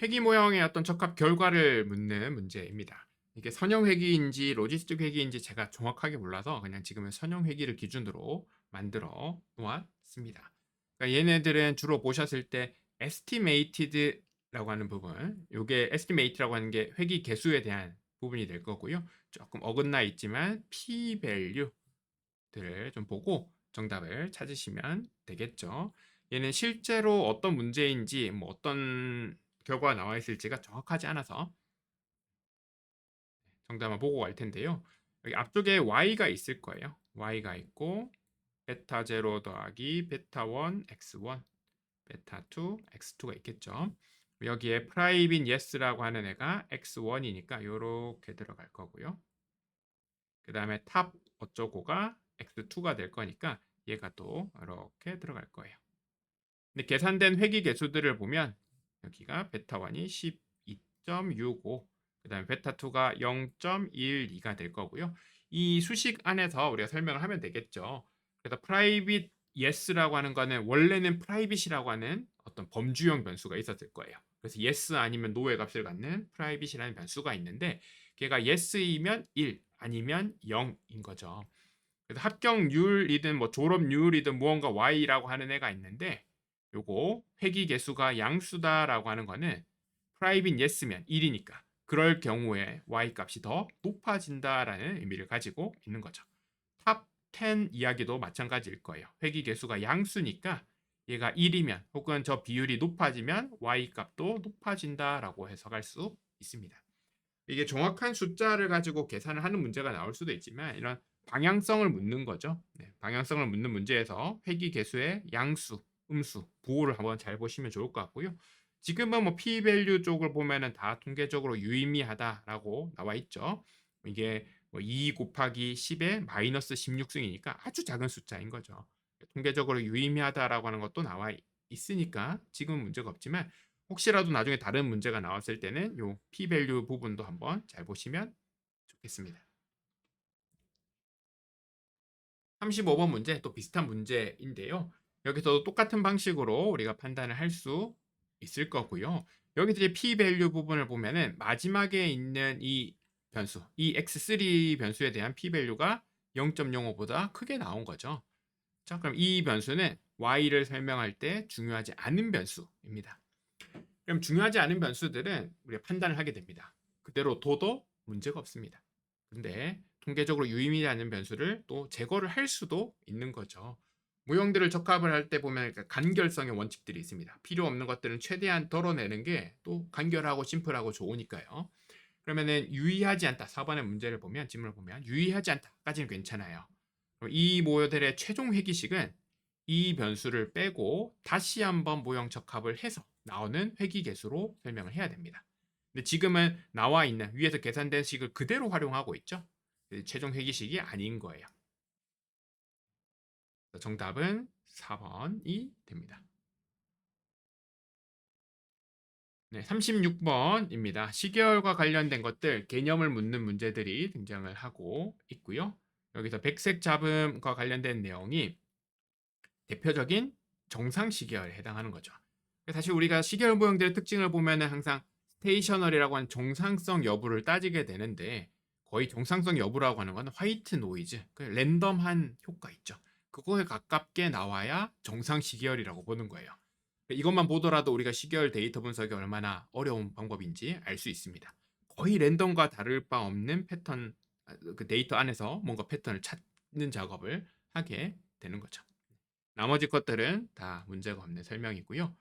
회귀 모형의 어떤 적합 결과를 묻는 문제입니다. 이게 선형 회귀인지 로지스틱 회귀인지 제가 정확하게 몰라서 그냥 지금은 선형 회귀를 기준으로 만들어 놓았습니다. 그러니까 얘네들은 주로 보셨을 때 estimated라고 하는 부분, 이게 estimate라고 하는 게 회귀 개수에 대한 부분이 될 거고요. 조금 어긋나 있지만 p value들을 좀 보고 정답을 찾으시면 되겠죠. 얘는 실제로 어떤 문제인지 뭐 어떤 결과가 나와 있을지가 정확하지 않아서 정답만 보고 갈 텐데요. 여기 앞쪽에 y가 있을 거예요. y가 있고 베타 0 더하기 베타 1 x1 베타 2 x2가 있겠죠. 여기에 private yes라고 하는 애가 x1이니까 이렇게 들어갈 거고요. 그 다음에 탑 어쩌고가 x2가 될 거니까 얘가 또 이렇게 들어갈 거예요. 근데 계산된 회귀 개수들을 보면 여기가 베타 1이 12.65, 그 다음에 베타 2가 0.12가 될 거고요. 이 수식 안에서 우리가 설명을 하면 되겠죠. 그래서 private yes라고 하는 거는 원래는 private이라고 하는 어떤 범주형 변수가 있었을 거예요. 그래서 yes 아니면 no의 값을 갖는 private이라는 변수가 있는데 걔가 yes이면 1 아니면 0인 거죠. 그래서 합격률이든 뭐 졸업률이든 무언가 y라고 하는 애가 있는데 요거 회귀 개수가 양수다라고 하는 거는 private yes면 1이니까 그럴 경우에 y 값이 더 높아진다라는 의미를 가지고 있는 거죠. 탑 10 이야기도 마찬가지일 거예요. 회귀 개수가 양수니까 얘가 1이면 혹은 저 비율이 높아지면 y 값도 높아진다라고 해석할 수 있습니다. 이게 정확한 숫자를 가지고 계산을 하는 문제가 나올 수도 있지만 이런 방향성을 묻는 거죠. 네, 방향성을 묻는 문제에서 회귀 개수의 양수, 음수, 부호를 한번 잘 보시면 좋을 것 같고요. 지금은 뭐 p-value 쪽을 보면은 다 통계적으로 유의미하다라고 나와 있죠. 이게 뭐2 곱하기 10의 마이너스 16승이니까 아주 작은 숫자인 거죠. 통계적으로 유의미하다라고 하는 것도 나와 있으니까 지금은 문제가 없지만 혹시라도 나중에 다른 문제가 나왔을 때는 요 p-value 부분도 한번 잘 보시면 좋겠습니다. 35번 문제 또 비슷한 문제인데요. 여기서도 똑같은 방식으로 우리가 판단을 할 수 있을 거고요. 여기서 이제 p-value 부분을 보면은 마지막에 있는 이 변수, 이 x3 변수에 대한 p-value가 0.05보다 크게 나온 거죠. 자, 그럼 이 변수는 y를 설명할 때 중요하지 않은 변수입니다. 그럼 중요하지 않은 변수들은 우리가 판단을 하게 됩니다. 그대로 둬도 문제가 없습니다. 근데 통계적으로 유의미하지 않은 변수를 또 제거를 할 수도 있는 거죠. 모형들을 적합을 할 때 보면 간결성의 원칙들이 있습니다. 필요 없는 것들은 최대한 덜어내는 게 또 간결하고 심플하고 좋으니까요. 그러면은 유의하지 않다. 4번의 문제를 보면 질문을 보면 유의하지 않다까지는 괜찮아요. 그럼 이 모델의 최종 회귀식은 이 변수를 빼고 다시 한번 모형 적합을 해서 나오는 회귀 개수로 설명을 해야 됩니다. 근데 지금은 나와 있는 위에서 계산된 식을 그대로 활용하고 있죠. 최종 회귀식이 아닌 거예요. 정답은 4번이 됩니다. 네, 36번입니다. 시계열과 관련된 것들, 개념을 묻는 문제들이 등장을 하고 있고요. 여기서 백색 잡음과 관련된 내용이 대표적인 정상 시계열에 해당하는 거죠. 사실 우리가 시계열 모형들의 특징을 보면은 항상 스테이셔너리라고 하는 정상성 여부를 따지게 되는데 거의 정상성 여부라고 하는 건 화이트 노이즈, 그 랜덤한 효과 있죠. 그거에 가깝게 나와야 정상 시계열이라고 보는 거예요. 이것만 보더라도 우리가 시계열 데이터 분석이 얼마나 어려운 방법인지 알 수 있습니다. 거의 랜덤과 다를 바 없는 패턴, 그 데이터 안에서 뭔가 패턴을 찾는 작업을 하게 되는 거죠. 나머지 것들은 다 문제가 없는 설명이고요.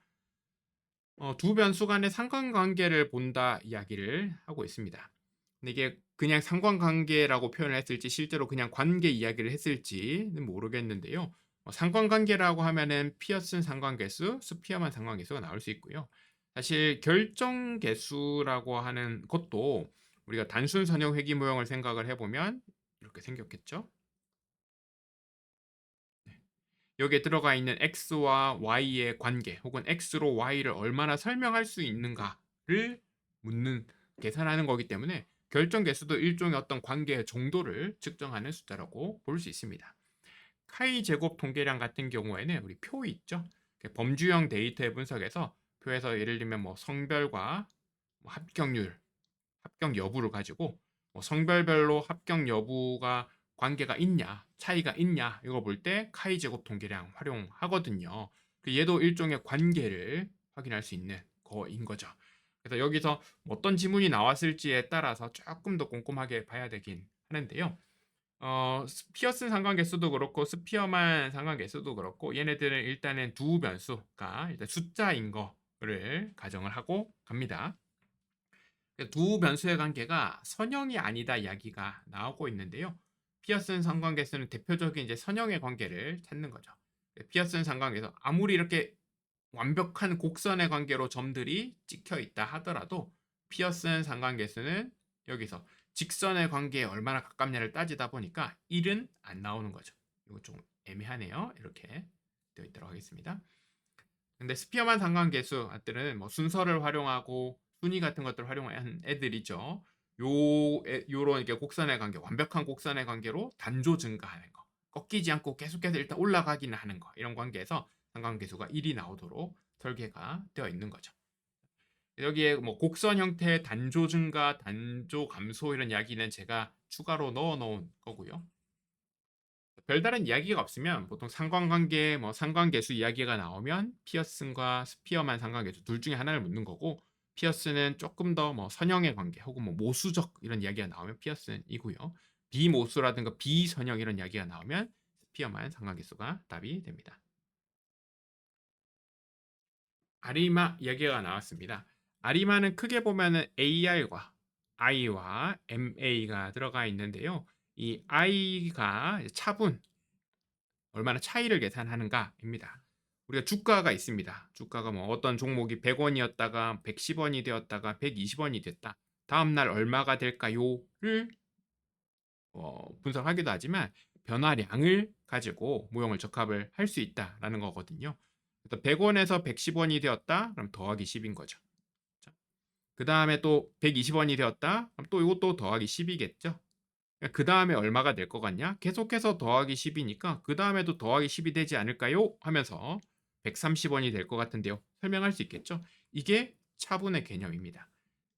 두 변수 간의 상관관계를 본다 이야기를 하고 있습니다. 근데 이게 그냥 상관관계라고 표현을 했을지 실제로 그냥 관계 이야기를 했을지는 모르겠는데요. 상관관계라고 하면은 피어슨 상관계수, 스피어만 상관계수가 나올 수 있고요. 사실 결정계수라고 하는 것도 우리가 단순 선형 회귀 모형을 생각을 해보면 이렇게 생겼겠죠. 여기에 들어가 있는 x와 y의 관계 혹은 x로 y를 얼마나 설명할 수 있는가를 묻는 계산하는 거기 때문에 결정 개수도 일종의 어떤 관계의 정도를 측정하는 숫자라고 볼 수 있습니다. 카이 제곱 통계량 같은 경우에는 우리 표 있죠. 범주형 데이터의 분석에서 표에서 예를 들면 뭐 성별과 뭐 합격률, 합격 여부를 가지고 뭐 성별별로 합격 여부가 관계가 있냐, 차이가 있냐 이거 볼 때 카이 제곱 통계량 활용하거든요. 얘도 일종의 관계를 확인할 수 있는 거인 거죠. 그래서 여기서 어떤 지문이 나왔을지에 따라서 조금 더 꼼꼼하게 봐야 되긴 하는데요. 피어슨 상관계수도 그렇고 스피어만 상관계수도 그렇고 얘네들은 일단은 두 변수가 일단 숫자인 거를 가정을 하고 갑니다. 두 변수의 관계가 선형이 아니다 이야기가 나오고 있는데요. 피어슨 상관계수는 대표적인 이제 선형의 관계를 찾는 거죠. 피어슨 상관계수 아무리 이렇게 완벽한 곡선의 관계로 점들이 찍혀 있다 하더라도 피어슨 상관계수는 여기서 직선의 관계에 얼마나 가깝냐를 따지다 보니까 1은 안 나오는 거죠. 이거 좀 애매하네요. 이렇게 되어 있도록 하겠습니다. 근데 스피어만 상관계수들은 뭐 순서를 활용하고 순위 같은 것들을 활용한 애들이죠. 요런 이렇게 곡선의 관계, 완벽한 곡선의 관계로 단조 증가하는 거, 꺾이지 않고 계속해서 일단 올라가기는 하는 거, 이런 관계에서 상관계수가 1이 나오도록 설계가 되어 있는 거죠. 여기에 뭐 곡선 형태의 단조 증가, 단조 감소 이런 이야기는 제가 추가로 넣어 놓은 거고요. 별다른 이야기가 없으면 보통 상관관계, 뭐 상관계수 이야기가 나오면 피어슨과 스피어만 상관계수 둘 중에 하나를 묻는 거고, 피어슨은 조금 더 뭐 선형의 관계 혹은 뭐 모수적 이런 이야기가 나오면 피어슨이고요. 비모수라든가 비선형 이런 이야기가 나오면 스피어만 상관계수가 답이 됩니다. 아리마 이야기가 나왔습니다. 아리마는 크게 보면은 AR과 I와 MA가 들어가 있는데요. 이 I가 차분, 얼마나 차이를 계산하는가입니다. 우리가 주가가 있습니다. 주가가 뭐 어떤 종목이 100원이었다가 110원이 되었다가 120원이 됐다. 다음 날 얼마가 될까요를 분석하기도 하지만 변화량을 가지고 모형을 적합을 할 수 있다라는 거거든요. 그래서 100원에서 110원이 되었다. 그럼 더하기 10인 거죠. 그 다음에 또 120원이 되었다. 그럼 또 이것도 더하기 10이겠죠. 그 다음에 얼마가 될 것 같냐? 계속해서 더하기 10이니까 그 다음에도 더하기 10이 되지 않을까요? 하면서 130원이 될 것 같은데요. 설명할 수 있겠죠? 이게 차분의 개념입니다.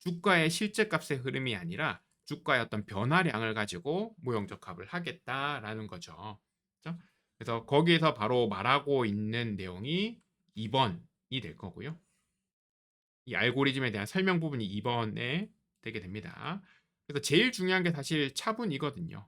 주가의 실제 값의 흐름이 아니라 주가의 어떤 변화량을 가지고 모형적합을 하겠다라는 거죠. 그렇죠? 그래서 거기에서 바로 말하고 있는 내용이 2번이 될 거고요. 이 알고리즘에 대한 설명 부분이 2번에 되게 됩니다. 그래서 제일 중요한 게 사실 차분이거든요.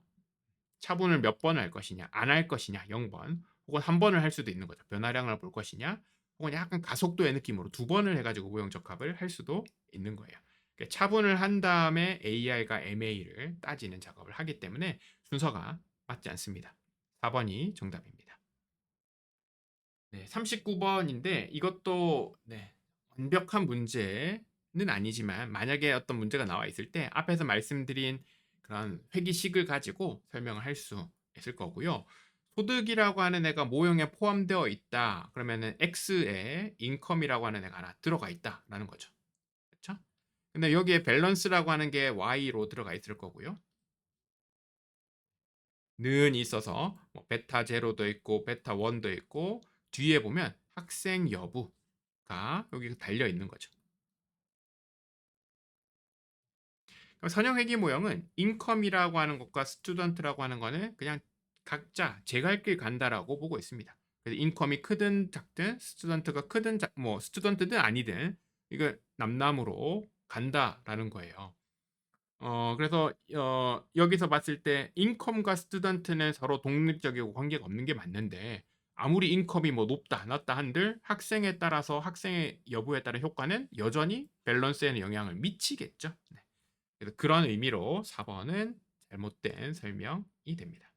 차분을 몇 번 할 것이냐, 안 할 것이냐, 0번, 혹은 한 번을 할 수도 있는 거죠. 변화량을 볼 것이냐, 혹은 약간 가속도의 느낌으로 두 번을 해가지고 모형적합을 할 수도 있는 거예요. 그러니까 차분을 한 다음에 AR과 MA를 따지는 작업을 하기 때문에 순서가 맞지 않습니다. 4번이 정답입니다. 네, 39번인데 이것도 네, 완벽한 문제는 아니지만 만약에 어떤 문제가 나와 있을 때 앞에서 말씀드린 그런 회기식을 가지고 설명을 할 수 있을 거고요. 소득이라고 하는 애가 모형에 포함되어 있다. 그러면은 X에 인컴이라고 하는 애가 하나 들어가 있다라는 거죠. 그렇죠? 근데 여기에 밸런스라고 하는 게 Y로 들어가 있을 거고요. 는 있어서 뭐 베타 제로도 있고 베타 원도 있고 뒤에 보면 학생 여부가 여기 달려 있는 거죠. 선형 회귀 모형은 인컴이라고 하는 것과 스튜던트라고 하는 거는 그냥 각자 제 갈 길 간다라고 보고 있습니다. 그래서 인컴이 크든 작든 스튜던트가 크든 뭐 스튜던트든 아니든 이거 남남으로 간다라는 거예요. 그래서 여기서 봤을 때 인컴과 스튜던트는 서로 독립적이고 관계가 없는 게 맞는데 아무리 인컴이 뭐 높다 낮다 한들 학생에 따라서 학생의 여부에 따른 효과는 여전히 밸런스에는 영향을 미치겠죠. 네. 그래서 그런 의미로 4번은 잘못된 설명이 됩니다.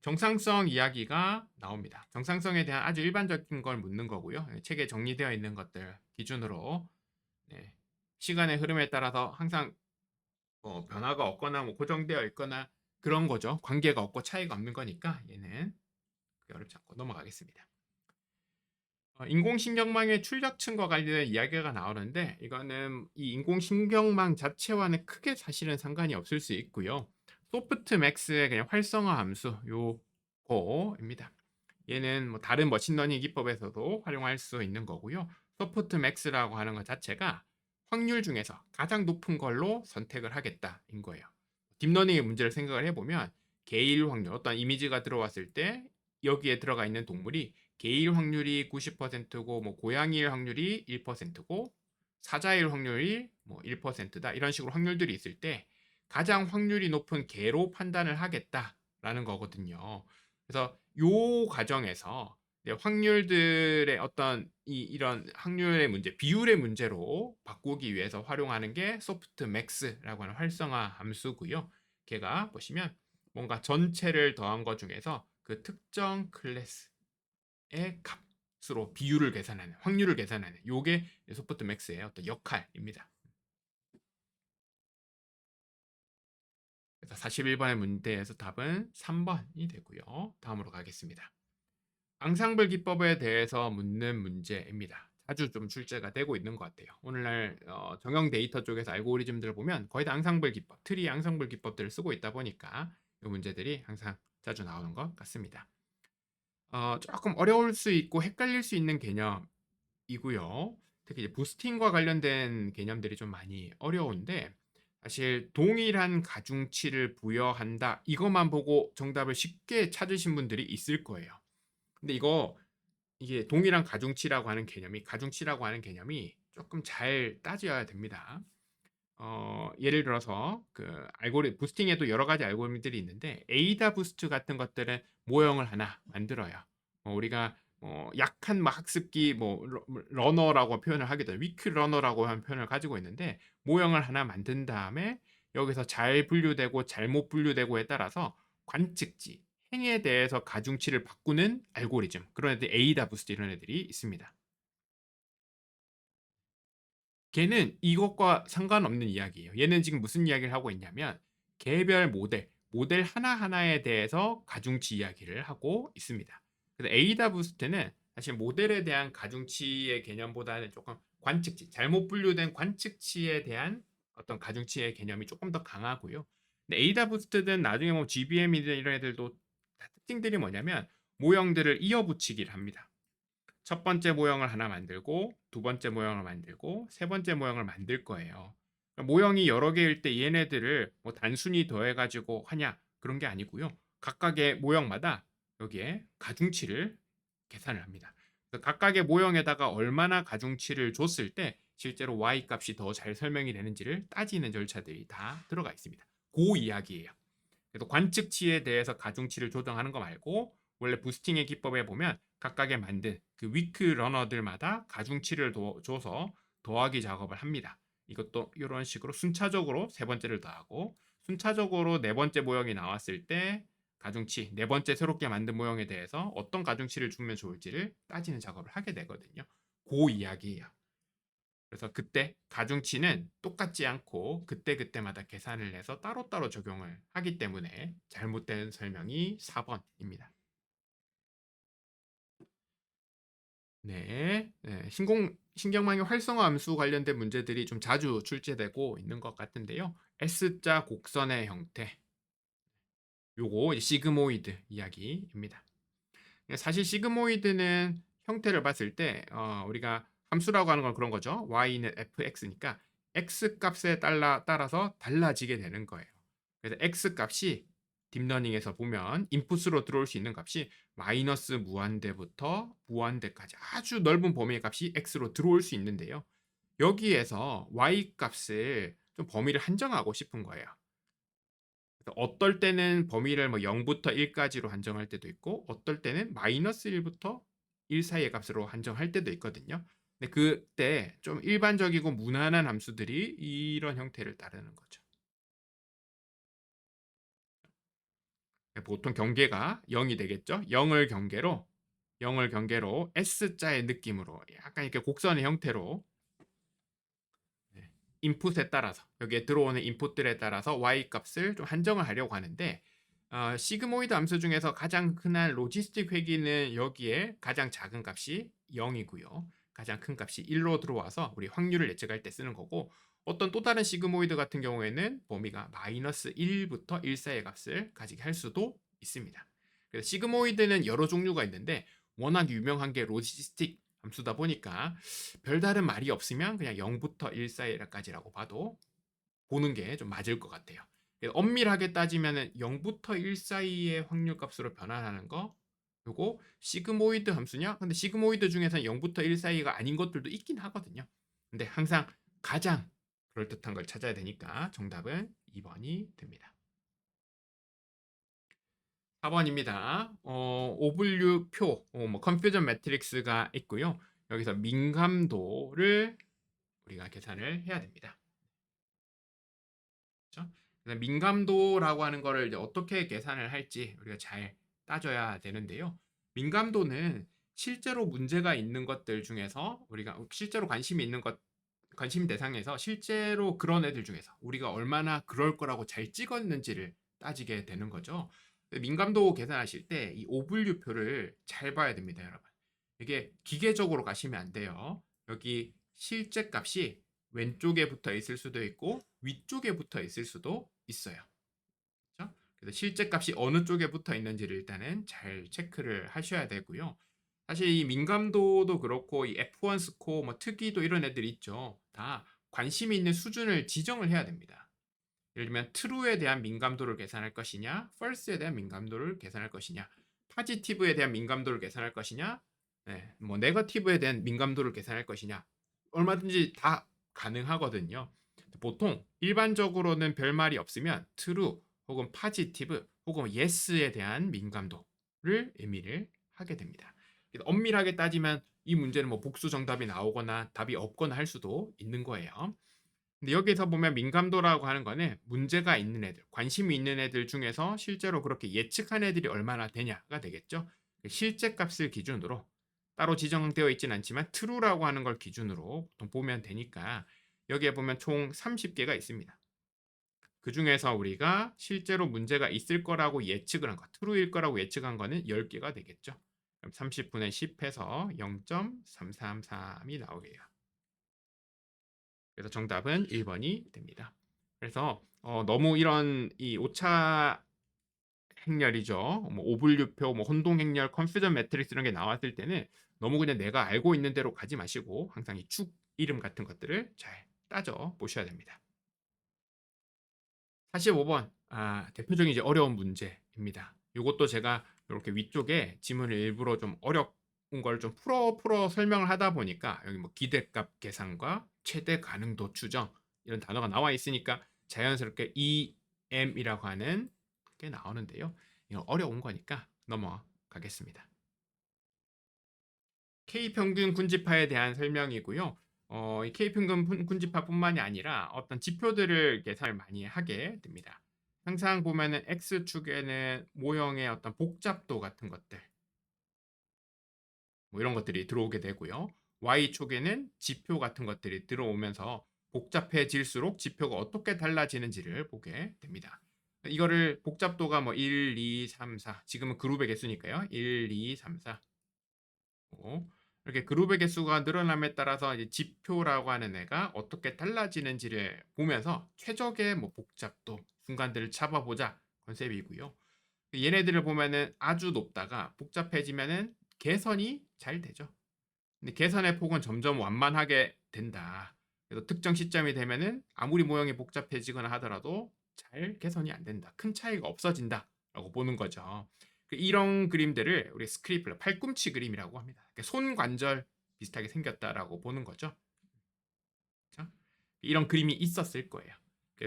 정상성 이야기가 나옵니다. 정상성에 대한 아주 일반적인 걸 묻는 거고요. 책에 정리되어 있는 것들 기준으로 네. 시간의 흐름에 따라서 항상 변화가 없거나 뭐 고정되어 있거나 그런 거죠. 관계가 없고 차이가 없는 거니까 얘는 어렵지 않고 넘어가겠습니다. 인공신경망의 출력층과 관련된 이야기가 나오는데 이거는 이 인공신경망 자체와는 크게 사실은 상관이 없을 수 있고요. 소프트맥스의 그냥 활성화 함수 요거입니다. 얘는 뭐 다른 머신러닝 기법에서도 활용할 수 있는 거고요. 소프트맥스라고 하는 것 자체가 확률 중에서 가장 높은 걸로 선택을 하겠다인 거예요. 딥러닝의 문제를 생각을 해보면 개일 확률, 어떤 이미지가 들어왔을 때 여기에 들어가 있는 동물이 개일 확률이 90%고 뭐 고양이일 확률이 1%고 사자일 확률이 뭐 1%다 이런 식으로 확률들이 있을 때 가장 확률이 높은 개로 판단을 하겠다라는 거거든요. 그래서 요 과정에서 확률들의 어떤 이런 확률의 문제, 비율의 문제로 바꾸기 위해서 활용하는 게 소프트 맥스라고 하는 활성화 함수고요. 걔가 보시면 뭔가 전체를 더한 것 중에서 그 특정 클래스의 값으로 비율을 계산하는, 확률을 계산하는 요게 소프트 맥스의 어떤 역할입니다. 그래서 41번의 문제에서 답은 3번이 되고요. 다음으로 가겠습니다. 앙상블 기법에 대해서 묻는 문제입니다. 자주 좀 출제가 되고 있는 것 같아요. 오늘날 정형 데이터 쪽에서 알고리즘들을 보면 거의 다 앙상블 기법, 트리 앙상블 기법들을 쓰고 있다 보니까 이 문제들이 항상 자주 나오는 것 같습니다. 조금 어려울 수 있고 헷갈릴 수 있는 개념이고요. 특히 이제 부스팅과 관련된 개념들이 좀 많이 어려운데 사실 동일한 가중치를 부여한다 이것만 보고 정답을 쉽게 찾으신 분들이 있을 거예요. 근데 이게 동일한 가중치라고 하는 개념이 조금 잘 따져야 됩니다. 예를 들어서 그 부스팅에도 여러 가지 알고리즘들이 있는데 에이다 부스트 같은 것들은 모형을 하나 만들어요. 우리가 약한 학습기 러너라고 표현을 하게 되면 위크 러너라고 하는 표현을 가지고 있는데 모형을 하나 만든 다음에 여기서 잘 분류되고 잘못 분류되고에 따라서 관측지 행에 대해서 가중치를 바꾸는 알고리즘 그런 애들 에이다 부스트 이런 애들이 있습니다. 걔는 이것과 상관없는 이야기예요. 얘는 지금 무슨 이야기를 하고 있냐면 개별 모델 하나하나에 대해서 가중치 이야기를 하고 있습니다. 그래서 에이다 부스트는 사실 모델에 대한 가중치의 개념보다는 조금 관측치, 잘못 분류된 관측치에 대한 어떤 가중치의 개념이 조금 더 강하고요. 근데 에이다 부스트든 나중에 뭐 GBM이든 이런 애들도 특징들이 뭐냐면 모형들을 이어붙이기를 합니다. 첫 번째 모형을 하나 만들고 두 번째 모형을 만들고 세 번째 모형을 만들 거예요. 모형이 여러 개일 때 얘네들을 뭐 단순히 더해가지고 하냐 그런 게 아니고요. 각각의 모형마다 여기에 가중치를 계산을 합니다. 각각의 모형에다가 얼마나 가중치를 줬을 때 실제로 y 값이 더 잘 설명이 되는지를 따지는 절차들이 다 들어가 있습니다. 그 이야기예요. 그래서 관측치에 대해서 가중치를 조정하는 거 말고 원래 부스팅의 기법에 보면 각각의 만든 그 위크 러너들마다 가중치를 줘서 더하기 작업을 합니다. 이것도 이런 식으로 순차적으로 세 번째를 더하고 순차적으로 네 번째 모형이 나왔을 때 가중치 네 번째 새롭게 만든 모형에 대해서 어떤 가중치를 주면 좋을지를 따지는 작업을 하게 되거든요. 그 이야기예요. 그래서 그때 가중치는 똑같지 않고 그때그때마다 계산을 해서 따로따로 적용을 하기 때문에 잘못된 설명이 4번입니다. 네, 신경망의 활성화 함수 관련된 문제들이 좀 자주 출제되고 있는 것 같은데요. S자 곡선의 형태, 요거 시그모이드 이야기입니다. 사실 시그모이드는 형태를 봤을 때 우리가 함수라고 하는 건 그런 거죠. y는 fx니까 x 값에 따라서 달라지게 되는 거예요. 그래서 x 값이 딥러닝에서 보면 인풋으로 들어올 수 있는 값이 마이너스 무한대부터 무한대까지 아주 넓은 범위의 값이 x로 들어올 수 있는데요. 여기에서 y 값을 좀 범위를 한정하고 싶은 거예요. 어떨 때는 범위를 뭐 0부터 1까지로 한정할 때도 있고 어떨 때는 마이너스 1부터 1 사이의 값으로 한정할 때도 있거든요. 근데 그때 좀 일반적이고 무난한 함수들이 이런 형태를 따르는 거죠. 보통 경계가 0이 되겠죠. 0을 경계로 S자의 느낌으로 약간 이렇게 곡선의 형태로 인풋에 따라서 여기에 들어오는 인풋들에 따라서 y 값을 좀 한정을 하려고 하는데 시그모이드 함수 중에서 가장 흔한 로지스틱 회귀는 여기에 가장 작은 값이 0이고요. 가장 큰 값이 1로 들어와서 우리 확률을 예측할 때 쓰는 거고, 어떤 또 다른 시그모이드 같은 경우에는 범위가 마이너스 1부터 1 사이의 값을 가지게 할 수도 있습니다. 그래서 시그모이드는 여러 종류가 있는데 워낙 유명한 게 로지스틱 함수다 보니까 별다른 말이 없으면 그냥 0부터 1 사이까지라고 봐도 보는 게 좀 맞을 것 같아요. 엄밀하게 따지면 0부터 1 사이의 확률 값으로 변환하는 거, 요거 시그모이드 함수냐? 근데 시그모이드 중에서는 0부터 1 사이가 아닌 것들도 있긴 하거든요. 근데 항상 가장 그럴듯한 걸 찾아야 되니까 정답은 2번이 됩니다. 4번입니다. 오분류표, 컨퓨전 매트릭스가 있고요. 여기서 민감도를 우리가 계산을 해야 됩니다. 그렇죠? 민감도라고 하는 거를 이제 어떻게 계산을 할지 우리가 잘 따져야 되는데요. 민감도는 실제로 문제가 있는 것들 중에서 우리가 실제로 관심 대상에서 실제로 그런 애들 중에서 우리가 얼마나 그럴 거라고 잘 찍었는지를 따지게 되는 거죠. 민감도 계산하실 때 이 오분류표를 잘 봐야 됩니다, 여러분. 이게 기계적으로 가시면 안 돼요. 여기 실제 값이 왼쪽에 붙어 있을 수도 있고 위쪽에 붙어 있을 수도 있어요. 그렇죠? 그래서 실제 값이 어느 쪽에 붙어 있는지를 일단은 잘 체크를 하셔야 되고요. 사실 이 민감도도 그렇고 이 F1 스코어, 뭐 특이도 이런 애들 있죠. 다 관심이 있는 수준을 지정을 해야 됩니다. 예를 들면 true에 대한 민감도를 계산할 것이냐, false에 대한 민감도를 계산할 것이냐, positive에 대한 민감도를 계산할 것이냐, 네, 뭐 negative에 대한 민감도를 계산할 것이냐, 얼마든지 다 가능하거든요. 보통 일반적으로는 별말이 없으면 true 혹은 positive 혹은 yes에 대한 민감도를 의미를 하게 됩니다. 엄밀하게 따지면 이 문제는 뭐 복수 정답이 나오거나 답이 없거나 할 수도 있는 거예요. 근데 여기서 보면 민감도라고 하는 거는 문제가 있는 애들, 관심이 있는 애들 중에서 실제로 그렇게 예측한 애들이 얼마나 되냐가 되겠죠. 실제 값을 기준으로 따로 지정되어 있지는 않지만 true라고 하는 걸 기준으로 보통 보면 되니까 여기에 보면 총 30개가 있습니다. 그 중에서 우리가 실제로 문제가 있을 거라고 예측을 한 거, true일 거라고 예측한 거는 10개가 되겠죠. 그럼 30분의 10해서 0.333이 나오게요. 그래서 정답은 1번이 됩니다. 그래서 너무 이런 이 오차 행렬이죠. 뭐 오분류표, 뭐 혼동 행렬, 컨퓨전 매트릭스 이런 게 나왔을 때는 너무 그냥 내가 알고 있는 대로 가지 마시고 항상 이 축 이름 같은 것들을 잘 따져 보셔야 됩니다. 45번 대표적인 이제 어려운 문제입니다. 이것도 제가 이렇게 위쪽에 지문을 일부러 좀 어려운 걸 좀 풀어 설명을 하다 보니까 여기 뭐 기대값 계산과 최대 가능도 추정 이런 단어가 나와 있으니까 자연스럽게 EM이라고 하는 게 나오는데요. 이거 어려운 거니까 넘어가겠습니다. K평균 군지파에 대한 설명이고요. 이 K평균 군지파뿐만이 아니라 어떤 지표들을 계산을 많이 하게 됩니다. 항상 보면은 X축에는 모형의 어떤 복잡도 같은 것들, 뭐 이런 것들이 들어오게 되고요. Y축에는 지표 같은 것들이 들어오면서 복잡해질수록 지표가 어떻게 달라지는지를 보게 됩니다. 이거를 복잡도가 뭐 1, 2, 3, 4, 지금은 그룹의 개수니까요. 1, 2, 3, 4. 이렇게 그룹의 개수가 늘어남에 따라서 이제 지표라고 하는 애가 어떻게 달라지는지를 보면서 최적의 뭐 복잡도 순간들을 잡아보자 컨셉이고요. 얘네들을 보면은 아주 높다가 복잡해지면은 개선이 잘 되죠. 근데 개선의 폭은 점점 완만하게 된다. 그래서 특정 시점이 되면은 아무리 모형이 복잡해지거나 하더라도 잘 개선이 안 된다. 큰 차이가 없어진다라고 보는 거죠. 이런 그림들을 우리 스크리플러 팔꿈치 그림이라고 합니다. 손 관절 비슷하게 생겼다라고 보는 거죠. 그렇죠? 이런 그림이 있었을 거예요.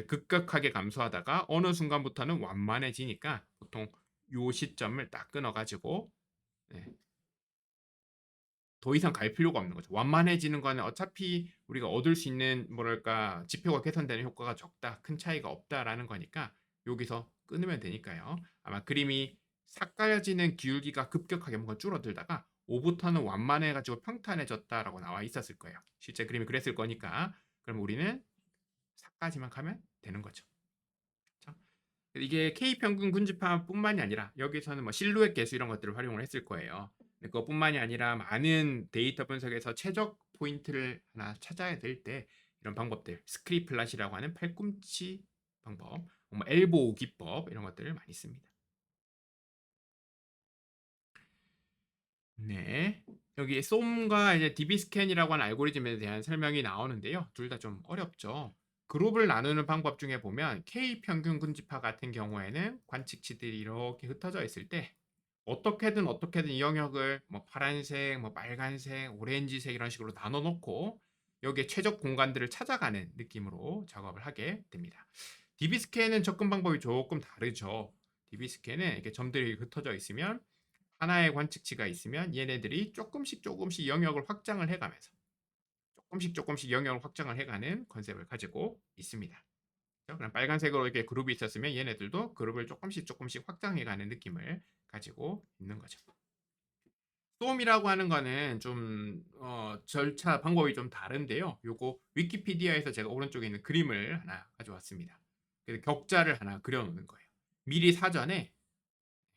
급격하게 감소하다가 어느 순간부터는 완만해지니까 보통 요 시점을 딱 끊어가지고 네, 더 이상 갈 필요가 없는 거죠. 완만해지는 거는 어차피 우리가 얻을 수 있는 뭐랄까 지표가 개선되는 효과가 적다, 큰 차이가 없다라는 거니까 여기서 끊으면 되니까요. 아마 그림이 삭까지는 기울기가 급격하게 뭔가 줄어들다가 5부터는 완만해가지고 평탄해졌다라고 나와 있었을 거예요. 실제 그림이 그랬을 거니까 그럼 우리는 삭까지만 가면 되는 거죠. 그렇죠? 이게 K평균 군집합뿐만이 아니라 여기서는 뭐 실루엣 계수 이런 것들을 활용을 했을 거예요. 근데 그것뿐만이 아니라 많은 데이터 분석에서 최적 포인트를 하나 찾아야 될 때 이런 방법들, 스크리플랫이라고 하는 팔꿈치 방법, 뭐 엘보우 기법 이런 것들을 많이 씁니다. 네. 여기 솜과 이제 DB스캔이라고 하는 알고리즘에 대한 설명이 나오는데요. 둘 다 좀 어렵죠. 그룹을 나누는 방법 중에 보면 K평균 군집합 같은 경우에는 관측치들이 이렇게 흩어져 있을 때 어떻게든 이 영역을 뭐 파란색, 뭐 빨간색, 오렌지색 이런 식으로 나눠 놓고 여기에 최적 공간들을 찾아가는 느낌으로 작업을 하게 됩니다. DB스캔은 접근 방법이 조금 다르죠. DB스캔은 이렇게 점들이 흩어져 있으면 하나의 관측치가 있으면 얘네들이 조금씩 영역을 확장을 해가면서 조금씩 영역을 확장을 해가는 컨셉을 가지고 있습니다. 그럼 빨간색으로 이렇게 그룹이 있었으면 얘네들도 그룹을 조금씩 확장해가는 느낌을 가지고 있는 거죠. 솜이라고 하는 거는 좀 절차 방법이 좀 다른데요. 요거 위키피디아에서 제가 오른쪽에 있는 그림을 하나 가져왔습니다. 그래서 격자를 하나 그려놓는 거예요. 미리 사전에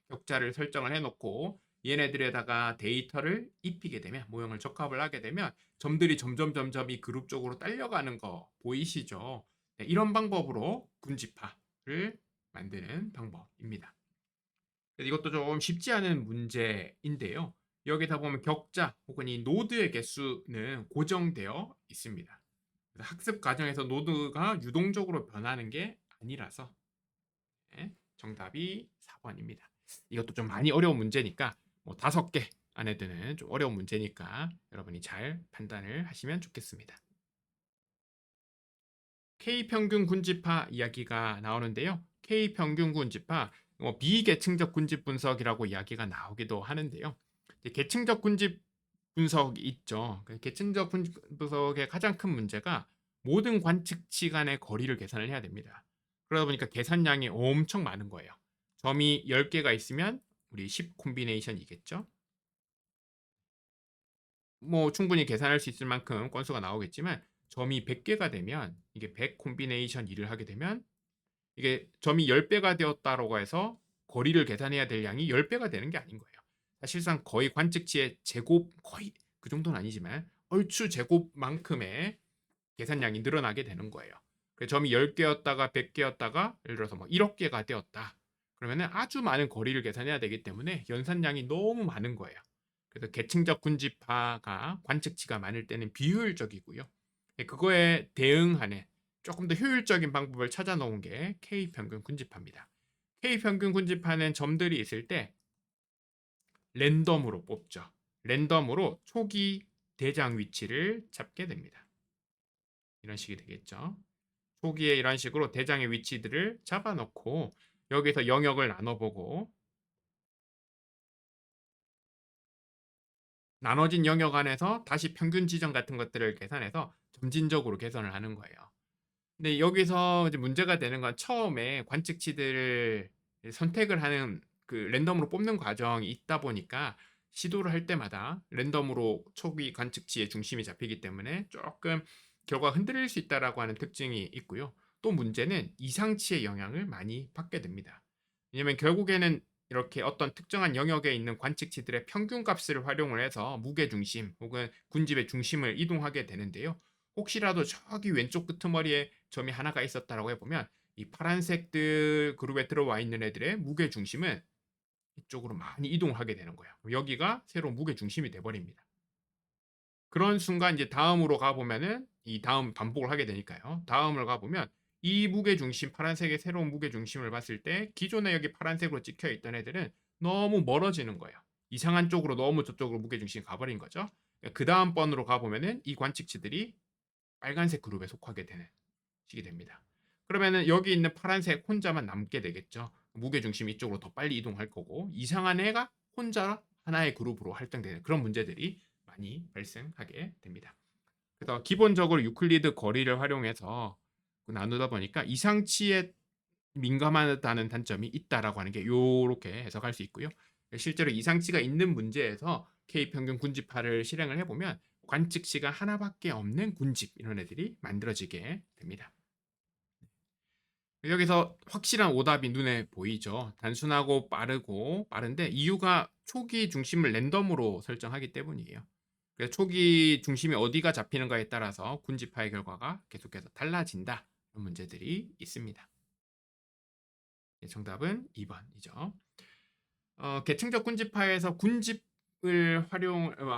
격자를 설정을 해놓고 얘네들에다가 데이터를 입히게 되면 모형을 적합을 하게 되면 점들이 점점 이 그룹 쪽으로 딸려가는 거 보이시죠? 네, 이런 방법으로 군집합을 만드는 방법입니다. 이것도 좀 쉽지 않은 문제인데요. 여기다 보면 격자 혹은 이 노드의 개수는 고정되어 있습니다. 학습 과정에서 노드가 유동적으로 변하는 게 아니라서 네, 정답이 4번입니다. 이것도 좀 많이 어려운 문제니까 뭐 5개 안에 드는 좀 어려운 문제니까 여러분이 잘 판단을 하시면 좋겠습니다. K평균 군집합 이야기가 나오는데요. K평균 군집합 비계층적 군집 분석이라고 이야기가 나오기도 하는데요. 계층적 군집 분석이 있죠. 계층적 군집 분석의 가장 큰 문제가 모든 관측치 간의 거리를 계산을 해야 됩니다. 그러다 보니까 계산량이 엄청 많은 거예요. 점이 10개가 있으면 우리 10 콤비네이션이겠죠. 뭐 충분히 계산할 수 있을 만큼 건수가 나오겠지만 점이 100개가 되면 이게 100 콤비네이션 일을 하게 되면 이게 점이 10배가 되었다라고 해서 거리를 계산해야 될 양이 10배가 되는 게 아닌 거예요. 사실상 거의 관측치의 제곱 거의 그 정도는 아니지만 얼추 제곱만큼의 계산량이 늘어나게 되는 거예요. 점이 10개였다가 100개였다가 예를 들어서 뭐 1억 개가 되었다. 그러면은 아주 많은 거리를 계산해야 되기 때문에 연산량이 너무 많은 거예요. 그래서 계층적 군집화가 관측치가 많을 때는 비효율적이고요. 그거에 대응하는 조금 더 효율적인 방법을 찾아 놓은 게 K평균 군집화입니다. K평균 군집화는 점들이 있을 때 랜덤으로 뽑죠. 랜덤으로 초기 대장 위치를 잡게 됩니다. 이런 식이 되겠죠. 초기에 이런 식으로 대장의 위치들을 잡아놓고 여기서 영역을 나눠보고 나눠진 영역 안에서 다시 평균 지점 같은 것들을 계산해서 점진적으로 개선을 하는 거예요. 근데 여기서 이제 문제가 되는 건 처음에 관측치들을 선택을 하는 그 랜덤으로 뽑는 과정이 있다 보니까 시도를 할 때마다 랜덤으로 초기 관측치의 중심이 잡히기 때문에 조금 결과가 흔들릴 수 있다라고 하는 특징이 있고요. 또 문제는 이상치의 영향을 많이 받게 됩니다. 왜냐면 결국에는 이렇게 어떤 특정한 영역에 있는 관측치들의 평균 값을 활용을 해서 무게 중심 혹은 군집의 중심을 이동하게 되는데요. 혹시라도 저기 왼쪽 끄트머리에 점이 하나가 있었다라고 해보면 이 파란색들 그룹에 들어와 있는 애들의 무게 중심은 이쪽으로 많이 이동을 하게 되는 거예요. 여기가 새로운 무게 중심이 돼버립니다. 그런 순간 이제 다음으로 가보면은 이 다음 반복을 하게 되니까요. 다음을 가보면 이 무게 중심 파란색의 새로운 무게 중심을 봤을 때 기존에 여기 파란색으로 찍혀 있던 애들은 너무 멀어지는 거예요. 이상한 쪽으로 너무 저쪽으로 무게 중심이 가버린 거죠. 그 다음 번으로 가보면은 이 관측치들이 빨간색 그룹에 속하게 되는 식이 됩니다. 그러면은 여기 있는 파란색 혼자만 남게 되겠죠. 무게 중심이 이쪽으로 더 빨리 이동할 거고 이상한 애가 혼자 하나의 그룹으로 활동되는 그런 문제들이 많이 발생하게 됩니다. 그래서 기본적으로 유클리드 거리를 활용해서 나누다 보니까 이상치에 민감하다는 단점이 있다라고 하는 게 이렇게 해석할 수 있고요. 실제로 이상치가 있는 문제에서 K평균 군집화를 실행을 해보면 관측치가 하나밖에 없는 군집 이런 애들이 만들어지게 됩니다. 여기서 확실한 오답이 눈에 보이죠. 단순하고 빠른데 이유가 초기 중심을 랜덤으로 설정하기 때문이에요. 그래서 초기 중심이 어디가 잡히는가에 따라서 군집파의 결과가 계속해서 달라진다. 이런 문제들이 있습니다. 네, 정답은 2번이죠. 계층적 군집파에서 군집을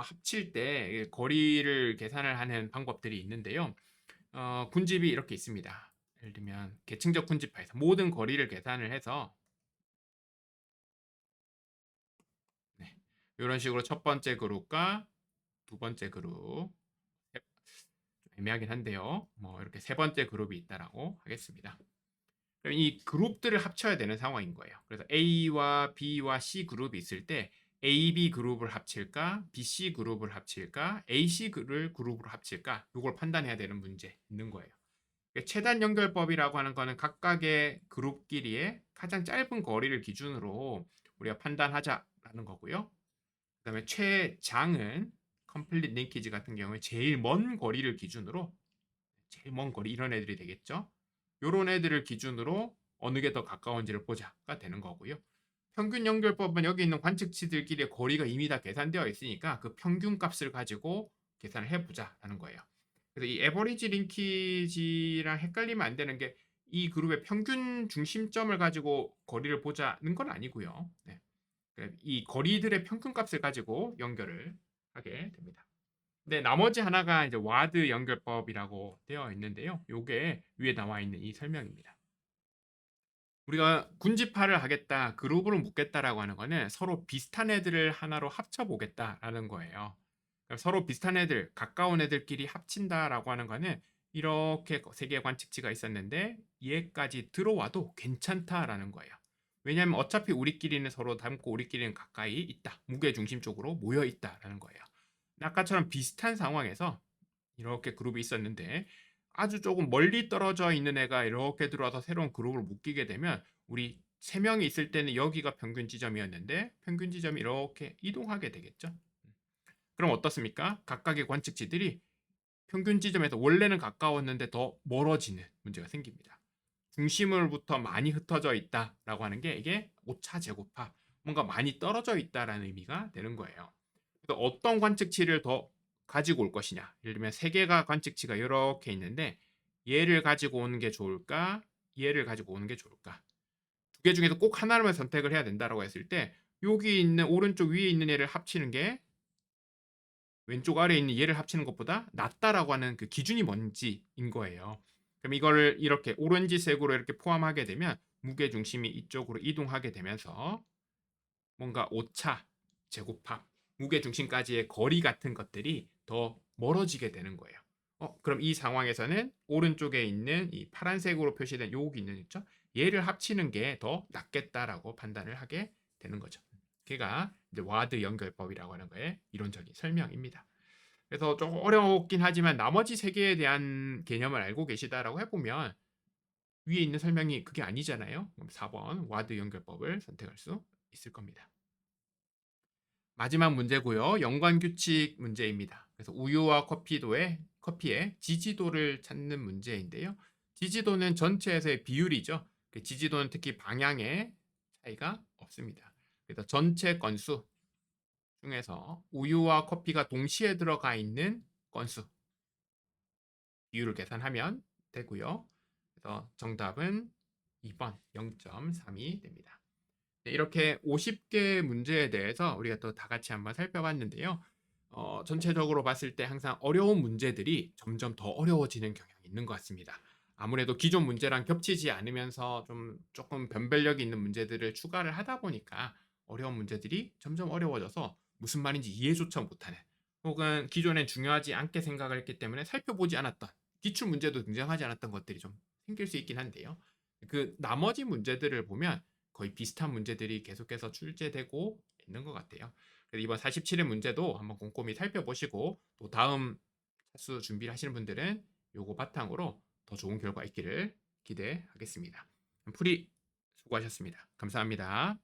합칠 때 거리를 계산을 하는 방법들이 있는데요. 군집이 이렇게 있습니다. 예를 들면 계층적 군집파에서 모든 거리를 계산을 해서 네, 이런 식으로 첫 번째 그룹과 두 번째 그룹 애매하긴 한데요. 뭐 이렇게 세 번째 그룹이 있다라고 하겠습니다. 그럼 이 그룹들을 합쳐야 되는 상황인 거예요. 그래서 A와 B와 C 그룹이 있을 때 AB 그룹을 합칠까, BC 그룹을 합칠까, AC 그룹으로 합칠까, 이걸 판단해야 되는 문제 있는 거예요. 최단 연결법이라고 하는 거는 각각의 그룹끼리의 가장 짧은 거리를 기준으로 우리가 판단하자라는 거고요. 그다음에 최장은 컴플릿 링키지 같은 경우에 제일 먼 거리를 기준으로 제일 먼 거리 이런 애들이 되겠죠. 요런 애들을 기준으로 어느 게 더 가까운지를 보자가 되는 거고요. 평균 연결법은 여기 있는 관측치들끼리의 거리가 이미 다 계산되어 있으니까 그 평균 값을 가지고 계산을 해보자라는 거예요. 그래서 이 에버리지 링키지랑 헷갈리면 안 되는 게 이 그룹의 평균 중심점을 가지고 거리를 보자는 건 아니고요. 네. 이 거리들의 평균 값을 가지고 연결을 하게 됩니다. 네, 나머지 하나가 이제 와드 연결법이라고 되어 있는데요. 요게 위에 나와 있는 이 설명입니다. 우리가 군집화를 하겠다, 그룹으로 묶겠다라고 하는 거는 서로 비슷한 애들을 하나로 합쳐보겠다라는 거예요. 서로 비슷한 애들, 가까운 애들끼리 합친다라고 하는 거는 이렇게 세 개의 관측치가 있었는데 얘까지 들어와도 괜찮다라는 거예요. 왜냐하면 어차피 우리끼리는 서로 닮고 우리끼리는 가까이 있다. 무게중심 쪽으로 모여 있다라는 거예요. 아까처럼 비슷한 상황에서 이렇게 그룹이 있었는데 아주 조금 멀리 떨어져 있는 애가 이렇게 들어와서 새로운 그룹을 묶이게 되면 우리 세 명이 있을 때는 여기가 평균 지점이었는데 평균 지점이 이렇게 이동하게 되겠죠. 그럼 어떻습니까? 각각의 관측치들이 평균 지점에서 원래는 가까웠는데 더 멀어지는 문제가 생깁니다. 중심으로부터 많이 흩어져 있다라고 하는 게 이게 오차 제곱합, 뭔가 많이 떨어져 있다라는 의미가 되는 거예요. 그래서 어떤 관측치를 더 가지고 올 것이냐. 예를 들면 세 개가 관측치가 이렇게 있는데 얘를 가지고 오는 게 좋을까? 얘를 가지고 오는 게 좋을까? 두 개 중에서 꼭 하나를 선택을 해야 된다라고 했을 때 여기 있는 오른쪽 위에 있는 얘를 합치는 게 왼쪽 아래에 있는 얘를 합치는 것보다 낫다라고 하는 그 기준이 뭔지인 거예요. 그럼 이거를 이렇게 오렌지색으로 이렇게 포함하게 되면 무게 중심이 이쪽으로 이동하게 되면서 뭔가 오차, 제곱합, 무게 중심까지의 거리 같은 것들이 더 멀어지게 되는 거예요. 그럼 이 상황에서는 오른쪽에 있는 이 파란색으로 표시된 요 기능 있죠? 얘를 합치는 게 더 낫겠다라고 판단을 하게 되는 거죠. 그가 이제 와드 연결법이라고 하는 거의 이론적인 설명입니다. 그래서 좀 어렵긴 하지만 나머지 세 개에 대한 개념을 알고 계시다라고 해보면 위에 있는 설명이 그게 아니잖아요. 그럼 4번 와드 연결법을 선택할 수 있을 겁니다. 마지막 문제고요. 연관규칙 문제입니다. 그래서 우유와 커피의 지지도를 찾는 문제인데요. 지지도는 전체에서의 비율이죠. 그 지지도는 특히 방향에 차이가 없습니다. 그래서 전체 건수 중에서 우유와 커피가 동시에 들어가 있는 건수 비율을 계산하면 되고요. 그래서 정답은 2번 0.3이 됩니다. 네, 이렇게 50개 문제에 대해서 우리가 또 다 같이 한번 살펴봤는데요. 전체적으로 봤을 때 항상 어려운 문제들이 점점 더 어려워지는 경향이 있는 것 같습니다. 아무래도 기존 문제랑 겹치지 않으면서 좀 조금 변별력이 있는 문제들을 추가를 하다 보니까 어려운 문제들이 점점 어려워져서 무슨 말인지 이해조차 못하는 혹은 기존엔 중요하지 않게 생각을 했기 때문에 살펴보지 않았던 기출 문제도 등장하지 않았던 것들이 좀 생길 수 있긴 한데요. 그 나머지 문제들을 보면 거의 비슷한 문제들이 계속해서 출제되고 있는 것 같아요. 그래서 이번 47회 문제도 한번 꼼꼼히 살펴보시고 또 다음 차수 준비를 하시는 분들은 요거 바탕으로 더 좋은 결과 있기를 기대하겠습니다. 풀이 수고하셨습니다. 감사합니다.